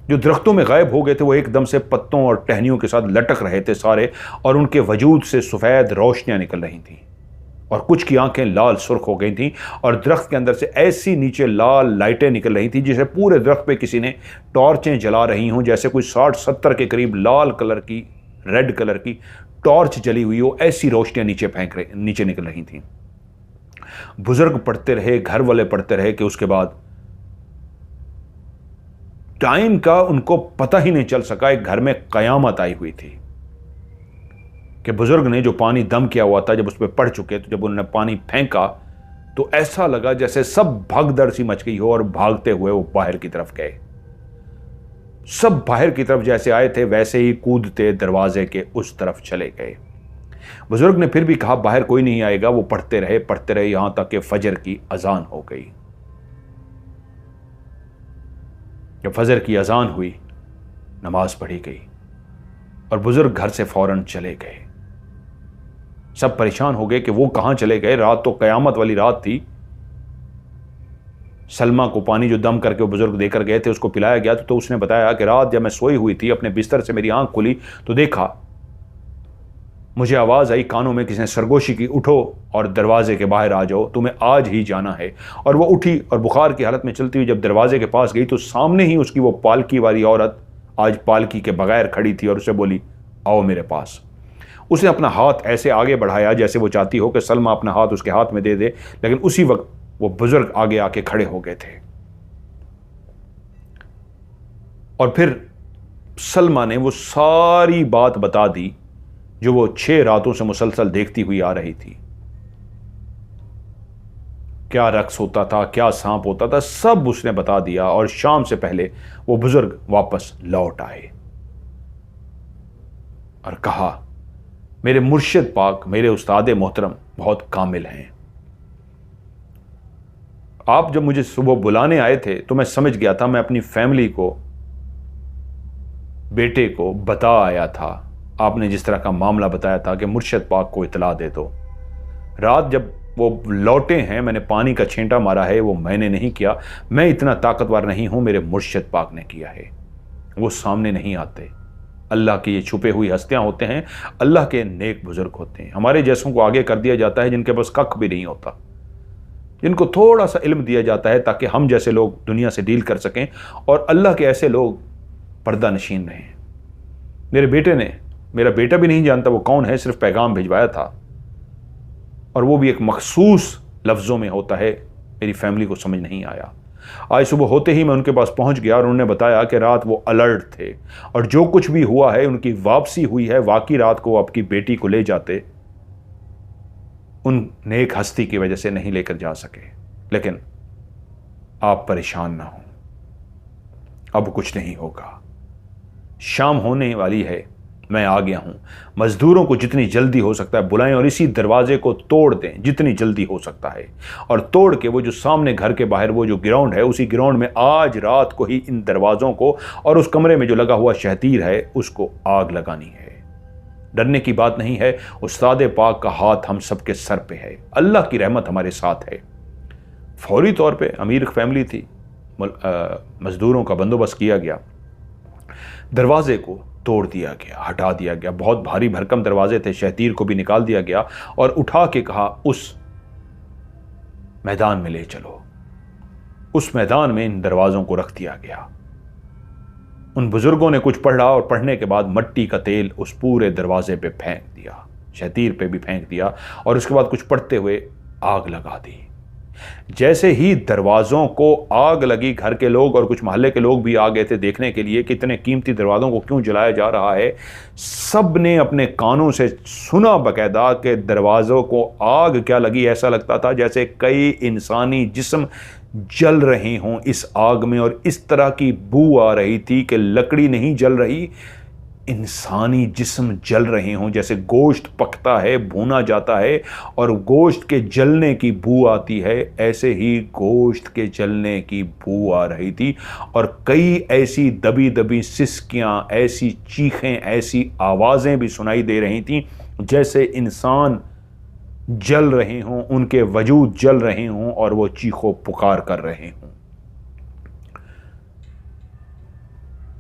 S1: जो दरख्तों में गायब हो गए थे वो एकदम से पत्तों और टहनियों के साथ लटक रहे थे सारे, और उनके वजूद से सफ़ेद रोशनियां निकल रही थीं, और कुछ की आंखें लाल सुर्ख हो गई थीं, और दरख्त के अंदर से ऐसी नीचे लाल लाइटें निकल रही थीं जैसे पूरे दरख्त पे किसी ने टॉर्चें जला रही हों, जैसे कोई 60-70 के करीब लाल कलर की, रेड कलर की टॉर्च जली हुई हो। ऐसी रोशनियां नीचे निकल रही थीं। बुजुर्ग पढ़ते रहे, घर वाले पढ़ते रहे कि उसके बाद टाइम का उनको पता ही नहीं चल सका। एक घर में कयामत आई हुई थी कि बुजुर्ग ने जो पानी दम किया हुआ था, जब उस पर पड़ चुके, तो जब उन्होंने पानी फेंका तो ऐसा लगा जैसे सब भगदड़ सी मच गई हो, और भागते हुए वो बाहर की तरफ गए। सब बाहर की तरफ जैसे आए थे वैसे ही कूदते दरवाजे के उस तरफ चले गए। बुजुर्ग ने फिर भी कहा बाहर कोई नहीं आएगा। वो पढ़ते रहे यहां तक कि फजर की अजान हो गई। जब फजर की अजान हुई, नमाज पढ़ी गई और बुजुर्ग घर से फौरन चले गए। सब परेशान हो गए कि वो कहां चले गए। रात तो कयामत वाली रात थी। सलमा को पानी जो दम करके वो बुजुर्ग देकर गए थे उसको पिलाया गया, तो उसने बताया कि रात जब मैं सोई हुई थी, अपने बिस्तर से मेरी आंख खुली तो देखा मुझे आवाज़ आई कानों में, किसी ने सरगोशी की, उठो और दरवाजे के बाहर आ जाओ, तुम्हें आज ही जाना है। और वो उठी और बुखार की हालत में चलती हुई जब दरवाजे के पास गई तो सामने ही उसकी वो पालकी वाली औरत आज पालकी के बगैर खड़ी थी और उसे बोली, आओ मेरे पास। उसने अपना हाथ ऐसे आगे बढ़ाया जैसे वो चाहती हो कि सलमा अपना हाथ उसके हाथ में दे दे, लेकिन उसी वक्त वो बुजुर्ग आगे आके खड़े हो गए थे। और फिर सलमा ने वो सारी बात बता दी जो वो 6 रातों से मुसलसल देखती हुई आ रही थी। क्या रक्स होता था, क्या सांप होता था, सब उसने बता दिया। और शाम से पहले वो बुजुर्ग वापस लौट आए और कहा, मेरे मुर्शिद पाक, मेरे उस्ताद मोहतरम बहुत कामिल हैं। आप जब मुझे सुबह बुलाने आए थे तो मैं समझ गया था, मैं अपनी फैमिली को, बेटे को बता आया था। आपने जिस तरह का मामला बताया था कि मुर्शिद पाक को इतला दे दो। रात जब वो लौटे हैं, मैंने पानी का छींटा मारा है, वो मैंने नहीं किया। मैं इतना ताकतवर नहीं हूं, मेरे मुर्शिद पाक ने किया है। वो सामने नहीं आते। अल्लाह की ये छुपे हुई हस्तियां होते हैं, अल्लाह के नेक बुजुर्ग होते हैं। हमारे जैसों को आगे कर दिया जाता है जिनके पास कख भी नहीं होता, जिनको थोड़ा सा इल्म दिया जाता है ताकि हम जैसे लोग दुनिया से डील कर सकें, और अल्लाह के ऐसे लोग पर्दा नशीन रहें। मेरे बेटे ने, मेरा बेटा भी नहीं जानता वो कौन है, सिर्फ पैगाम भिजवाया था, और वो भी एक मखसूस लफ्ज़ों में होता है, मेरी फैमिली को समझ नहीं आया। आज सुबह होते ही मैं उनके पास पहुंच गया और उन्होंने बताया कि रात वो अलर्ट थे और जो कुछ भी हुआ है, उनकी वापसी हुई है, वाकई रात को आपकी बेटी को ले जाते, उन नेक हस्ती की वजह से नहीं लेकर जा सके। लेकिन आप परेशान ना हो, अब कुछ नहीं होगा। शाम होने वाली है, मैं आ गया हूं। मजदूरों को जितनी जल्दी हो सकता है बुलाएं और इसी दरवाजे को तोड़ दें जितनी जल्दी हो सकता है, और तोड़ के वो जो सामने घर के बाहर वो जो ग्राउंड है, उसी ग्राउंड में आज रात को ही इन दरवाजों को और उस कमरे में जो लगा हुआ शहतीर है उसको आग लगानी है। डरने की बात नहीं है, उस्ताद पाक का हाथ हम सबके सर पे है, अल्लाह की रहमत हमारे साथ है। फौरी तौर पे अमीर फैमिली थी, मजदूरों का बंदोबस्त किया गया, दरवाजे को तोड़ दिया गया, हटा दिया गया। बहुत भारी भरकम दरवाजे थे, शहतीर को भी निकाल दिया गया और उठा के कहा, उस मैदान में ले चलो। उस मैदान में इन दरवाजों को रख दिया गया। उन बुजुर्गों ने कुछ पढ़ा और पढ़ने के बाद मट्टी का तेल उस पूरे दरवाजे पे फेंक दिया, शहतीर पे भी फेंक दिया, और उसके बाद कुछ पढ़ते हुए आग लगा दी। जैसे ही दरवाजों को आग लगी, घर के लोग और कुछ मोहल्ले के लोग भी आ गए थे देखने के लिए कि इतने कीमती दरवाजों को क्यों जलाया जा रहा है। सब ने अपने कानों से सुना बकायदा कि दरवाजों को आग क्या लगी। ऐसा लगता था जैसे कई इंसानी जिस्म जल रहे हों इस आग में, और इस तरह की बू आ रही थी कि लकड़ी नहीं जल रही, इंसानी जिस्म जल रहे हों। जैसे गोश्त पकता है, भूना जाता है और गोश्त के जलने की बू आती है, ऐसे ही गोश्त के जलने की बू आ रही थी। और कई ऐसी दबी दबी सिसकियां, ऐसी चीखें, ऐसी आवाज़ें भी सुनाई दे रही थीं जैसे इंसान जल रहे हों, उनके वजूद जल रहे हों और वो चीखो पुकार कर रहे हों।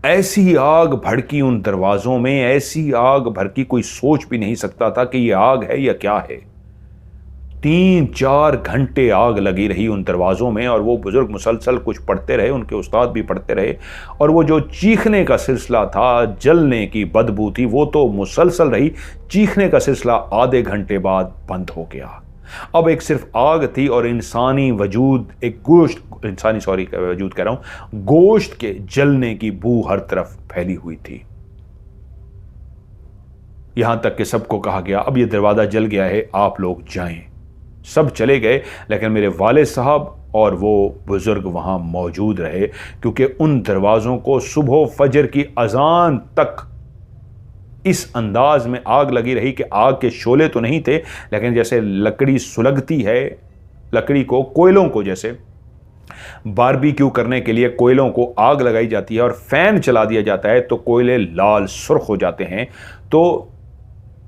S1: ऐसी आग भड़की उन दरवाज़ों में, ऐसी आग भड़की, कोई सोच भी नहीं सकता था कि ये आग है या क्या है। 3-4 घंटे आग लगी रही उन दरवाज़ों में और वो बुज़ुर्ग मुसलसल कुछ पढ़ते रहे, उनके उस्ताद भी पढ़ते रहे, और वो जो चीखने का सिलसिला था, जलने की बदबू थी, वो तो मुसलसल रही। चीखने का सिलसिला आधे घंटे बाद बंद हो गया। अब एक सिर्फ आग थी और इंसानी वजूद, एक वजूद कह रहा हूं, गोश्त के जलने की बू हर तरफ फैली हुई थी। यहां तक कि सबको कहा गया, अब ये दरवाजा जल गया है, आप लोग जाएं। सब चले गए, लेकिन मेरे वालिद साहब और वो बुजुर्ग वहां मौजूद रहे, क्योंकि उन दरवाजों को सुबह फजर की अजान तक इस अंदाज में आग लगी रही कि आग के शोले तो नहीं थे, लेकिन जैसे लकड़ी सुलगती है, लकड़ी को, कोयलों को, जैसे बारबेक्यू करने के लिए कोयलों को आग लगाई जाती है और फैन चला दिया जाता है तो कोयले लाल सुर्ख हो जाते हैं। तो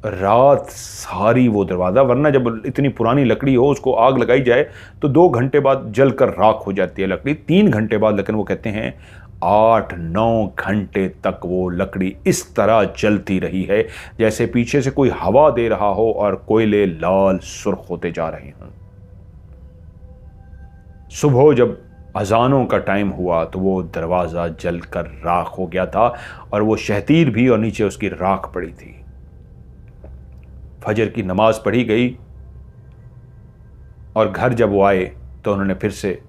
S1: रात सारी वो दरवाज़ा, वरना जब इतनी पुरानी लकड़ी हो उसको आग लगाई जाए तो 2 घंटे बाद जलकर राख हो जाती है लकड़ी, 3 घंटे बाद। लेकिन वो कहते हैं 8-9 घंटे तक वो लकड़ी इस तरह जलती रही है जैसे पीछे से कोई हवा दे रहा हो और कोयले लाल सुर्ख होते जा रहे हों। सुबह जब अजानों का टाइम हुआ तो वो दरवाज़ा जलकर राख हो गया था और वो शहतीर भी और नीचे उसकी राख पड़ी थी। फजर की नमाज पढ़ी गई और घर जब वो आए तो उन्होंने फिर से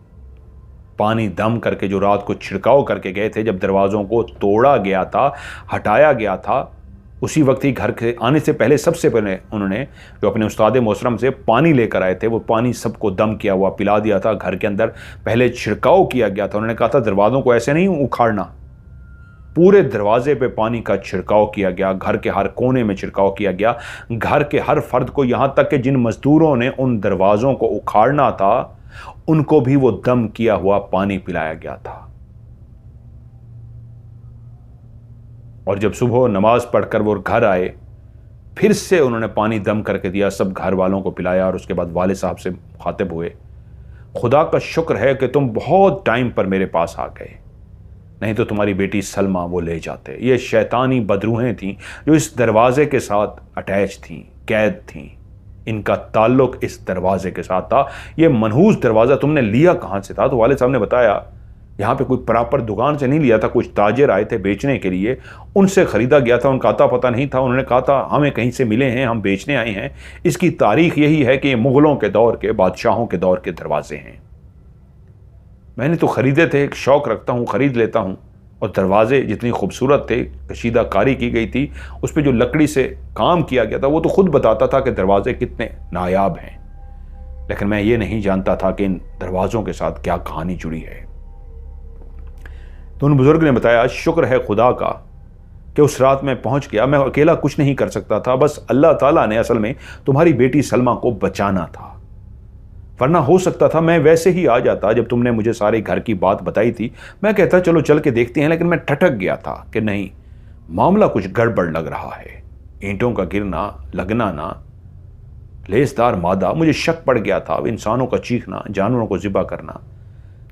S1: पानी दम करके जो रात को छिड़काव करके गए थे, जब दरवाज़ों को तोड़ा गया था, हटाया गया था, उसी वक्त ही घर के आने से पहले सबसे पहले उन्होंने जो अपने उस्ताद मोहतरम से पानी लेकर आए थे वो पानी सबको दम किया हुआ पिला दिया था। घर के अंदर पहले छिड़काव किया गया था। उन्होंने कहा था दरवाज़ों को ऐसे नहीं उखाड़ना, पूरे दरवाजे पे पानी का छिड़काव किया गया, घर के हर कोने में छिड़काव किया गया, घर के हर फर्द को, यहाँ तक कि जिन मजदूरों ने उन दरवाज़ों को उखाड़ना था उनको भी वो दम किया हुआ पानी पिलाया गया था। और जब सुबह नमाज पढ़कर वो घर आए फिर से उन्होंने पानी दम करके दिया, सब घर वालों को पिलाया और उसके बाद वालिद साहब से मुखातिब हुए, खुदा का शुक्र है कि तुम बहुत टाइम पर मेरे पास आ गए, नहीं तो तुम्हारी बेटी सलमा वो ले जाते। ये शैतानी बदरूहें थीं जो इस दरवाजे के साथ अटैच थीं, कैद थीं, इनका ताल्लुक इस दरवाजे के साथ था। ये मनहूस दरवाज़ा तुमने लिया कहाँ से था? तो वालिद साहब ने बताया यहाँ पे कोई प्रॉपर दुकान से नहीं लिया था, कुछ ताजिर आए थे बेचने के लिए, उनसे ख़रीदा गया था, उनका आता पता नहीं था। उन्होंने कहा था हमें कहीं से मिले हैं, हम बेचने आए हैं। इसकी तारीख यही है कि ये मुग़लों के दौर के, बादशाहों के दौर के दरवाजे हैं। मैंने तो ख़रीदे थे, एक शौक़ रखता हूँ, ख़रीद लेता हूँ। और दरवाजे जितनी खूबसूरत थे, कशीदा कारी की गई थी, उस पर जो लकड़ी से काम किया गया था वो तो खुद बताता था कि दरवाजे कितने नायाब हैं। लेकिन मैं ये नहीं जानता था कि इन दरवाज़ों के साथ क्या कहानी जुड़ी है। तो उन बुज़ुर्ग ने बताया शुक्र है खुदा का कि उस रात में पहुंच गया, मैं अकेला कुछ नहीं कर सकता था, बस अल्लाह ताला ने असल में तुम्हारी बेटी सलमा को बचाना था, वरना हो सकता था मैं वैसे ही आ जाता। जब तुमने मुझे सारे घर की बात बताई थी मैं कहता चलो चल के देखते हैं, लेकिन मैं ठटक गया था कि नहीं, मामला कुछ गड़बड़ लग रहा है। ईंटों का गिरना, लगना ना, लेसदार मादा, मुझे शक पड़ गया था, इंसानों का चीखना, जानवरों को ज़िबा करना।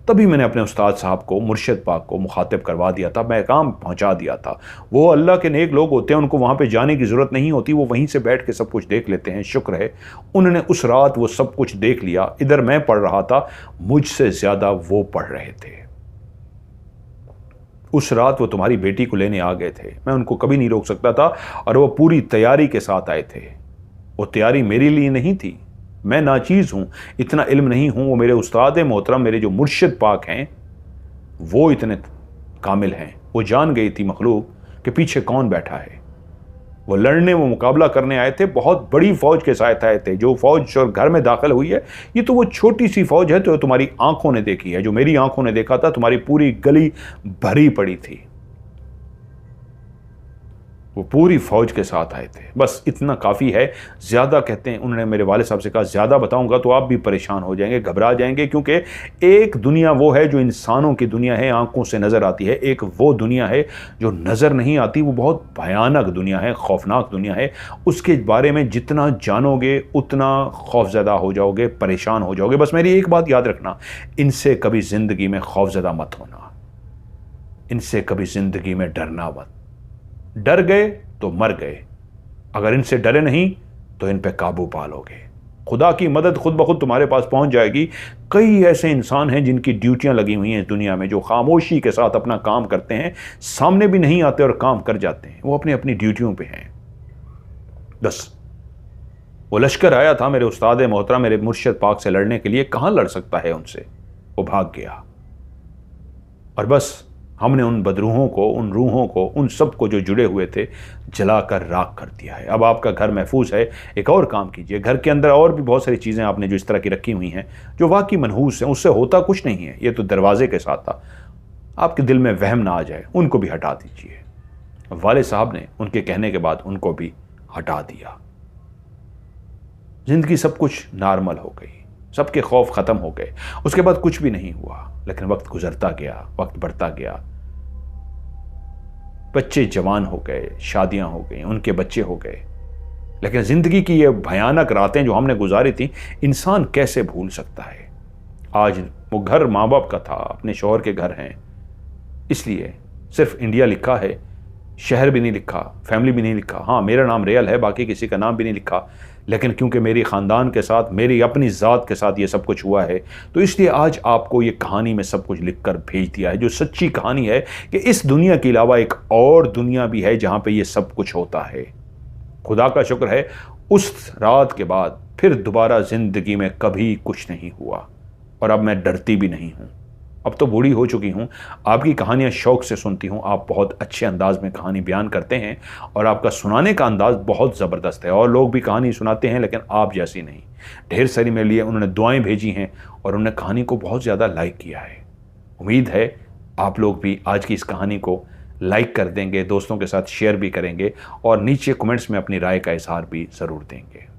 S1: तभी मैंने अपने उस्ताद साहब को, मुर्शिद पाक को मुखातिब करवा दिया था, मैं काम पहुंचा दिया था। वो अल्लाह के नेक लोग होते हैं, उनको वहाँ पे जाने की ज़रूरत नहीं होती, वो वहीं से बैठ के सब कुछ देख लेते हैं। शुक्र है उन्होंने उस रात वो सब कुछ देख लिया। इधर मैं पढ़ रहा था, मुझसे ज़्यादा वो पढ़ रहे थे। उस रात वो तुम्हारी बेटी को लेने आ गए थे, मैं उनको कभी नहीं रोक सकता था, और वो पूरी तैयारी के साथ आए थे। वो तैयारी मेरे लिए नहीं थी, मैं नाचीज़ हूँ, इतना इल्म नहीं हूँ। वो मेरे उस्ताद मोहतरम, मेरे जो मुर्शिद पाक हैं, वो इतने कामिल हैं। वो जान गई थी मखलूक कि पीछे कौन बैठा है। वो लड़ने, वो मुकाबला करने आए थे, बहुत बड़ी फ़ौज के साथ आए थे। जो फ़ौज जो घर में दाखिल हुई है ये तो वो छोटी सी फ़ौज है जो तुम्हारी आंखों ने देखी है, जो मेरी आंखों ने देखा था। तुम्हारी पूरी गली भरी पड़ी थी, वो पूरी फ़ौज के साथ आए थे। बस इतना काफ़ी है, ज़्यादा कहते हैं, उन्होंने मेरे वाले साहब से कहा ज़्यादा बताऊंगा तो आप भी परेशान हो जाएंगे, घबरा जाएंगे, क्योंकि एक दुनिया वो है जो इंसानों की दुनिया है, आंखों से नज़र आती है। एक वो दुनिया है जो नज़र नहीं आती, वो बहुत भयानक दुनिया है, खौफनाक दुनिया है। उसके बारे में जितना जानोगे उतना खौफज़दा हो जाओगे, परेशान हो जाओगे। बस मेरी एक बात याद रखना, इनसे कभी ज़िंदगी में खौफज़दा मत होना, इनसे कभी ज़िंदगी में डरना मत। डर गए तो मर गए, अगर इनसे डरे नहीं तो इन पे काबू पा लोगे। खुदा की मदद खुद ब खुद तुम्हारे पास पहुंच जाएगी। कई ऐसे इंसान हैं जिनकी ड्यूटियां लगी हुई हैं दुनिया में, जो खामोशी के साथ अपना काम करते हैं, सामने भी नहीं आते और काम कर जाते हैं। वो अपनी अपनी ड्यूटियों पे हैं। बस वो लश्कर आया था मेरे उस्ताद मोहतरम, मेरे मुर्शिद पाक से लड़ने के लिए, कहाँ लड़ सकता है उनसे, वो भाग गया। और बस हमने उन बदरूहों को, उन रूहों को, उन सब को जो जुड़े हुए थे जलाकर राख कर दिया है। अब आपका घर महफूज है। एक और काम कीजिए, घर के अंदर और भी बहुत सारी चीज़ें आपने जो इस तरह की रखी हुई हैं जो वाकई मनहूस हैं, उससे होता कुछ नहीं है, ये तो दरवाजे के साथ था। आपके दिल में वहम ना आ जाए, उनको भी हटा दीजिए। वाले साहब ने उनके कहने के बाद उनको भी हटा दिया। जिंदगी सब कुछ नॉर्मल हो गई, सबके खौफ ख़त्म हो गए। उसके बाद कुछ भी नहीं हुआ। लेकिन वक्त गुजरता गया, वक्त बढ़ता गया, बच्चे जवान हो गए, शादियां हो गई, उनके बच्चे हो गए। लेकिन ज़िंदगी की ये भयानक रातें जो हमने गुजारी थी, इंसान कैसे भूल सकता है। आज वो घर माँ बाप का था, अपने शौहर के घर हैं, इसलिए सिर्फ इंडिया लिखा है, शहर भी नहीं लिखा, फैमिली भी नहीं लिखा। हाँ, मेरा नाम रियल है, बाकी किसी का नाम भी नहीं लिखा, लेकिन क्योंकि मेरी ख़ानदान के साथ, मेरी अपनी ज़ात के साथ ये सब कुछ हुआ है, तो इसलिए आज आपको ये कहानी में सब कुछ लिख कर भेज दिया है, जो सच्ची कहानी है कि इस दुनिया के अलावा एक और दुनिया भी है जहाँ पे ये सब कुछ होता है। खुदा का शुक्र है, उस रात के बाद फिर दोबारा ज़िंदगी में कभी कुछ नहीं हुआ, और अब मैं डरती भी नहीं हूँ। अब तो बूढ़ी हो चुकी हूँ, आपकी कहानियाँ शौक़ से सुनती हूँ। आप बहुत अच्छे अंदाज में कहानी बयान करते हैं और आपका सुनाने का अंदाज़ बहुत ज़बरदस्त है। और लोग भी कहानी सुनाते हैं, लेकिन आप जैसी नहीं। ढेर सारी मेरे लिए उन्होंने दुआएं भेजी हैं और उन्होंने कहानी को बहुत ज़्यादा लाइक किया है। उम्मीद है आप लोग भी आज की इस कहानी को लाइक कर देंगे, दोस्तों के साथ शेयर भी करेंगे और नीचे कमेंट्स में अपनी राय का इजहार भी ज़रूर देंगे।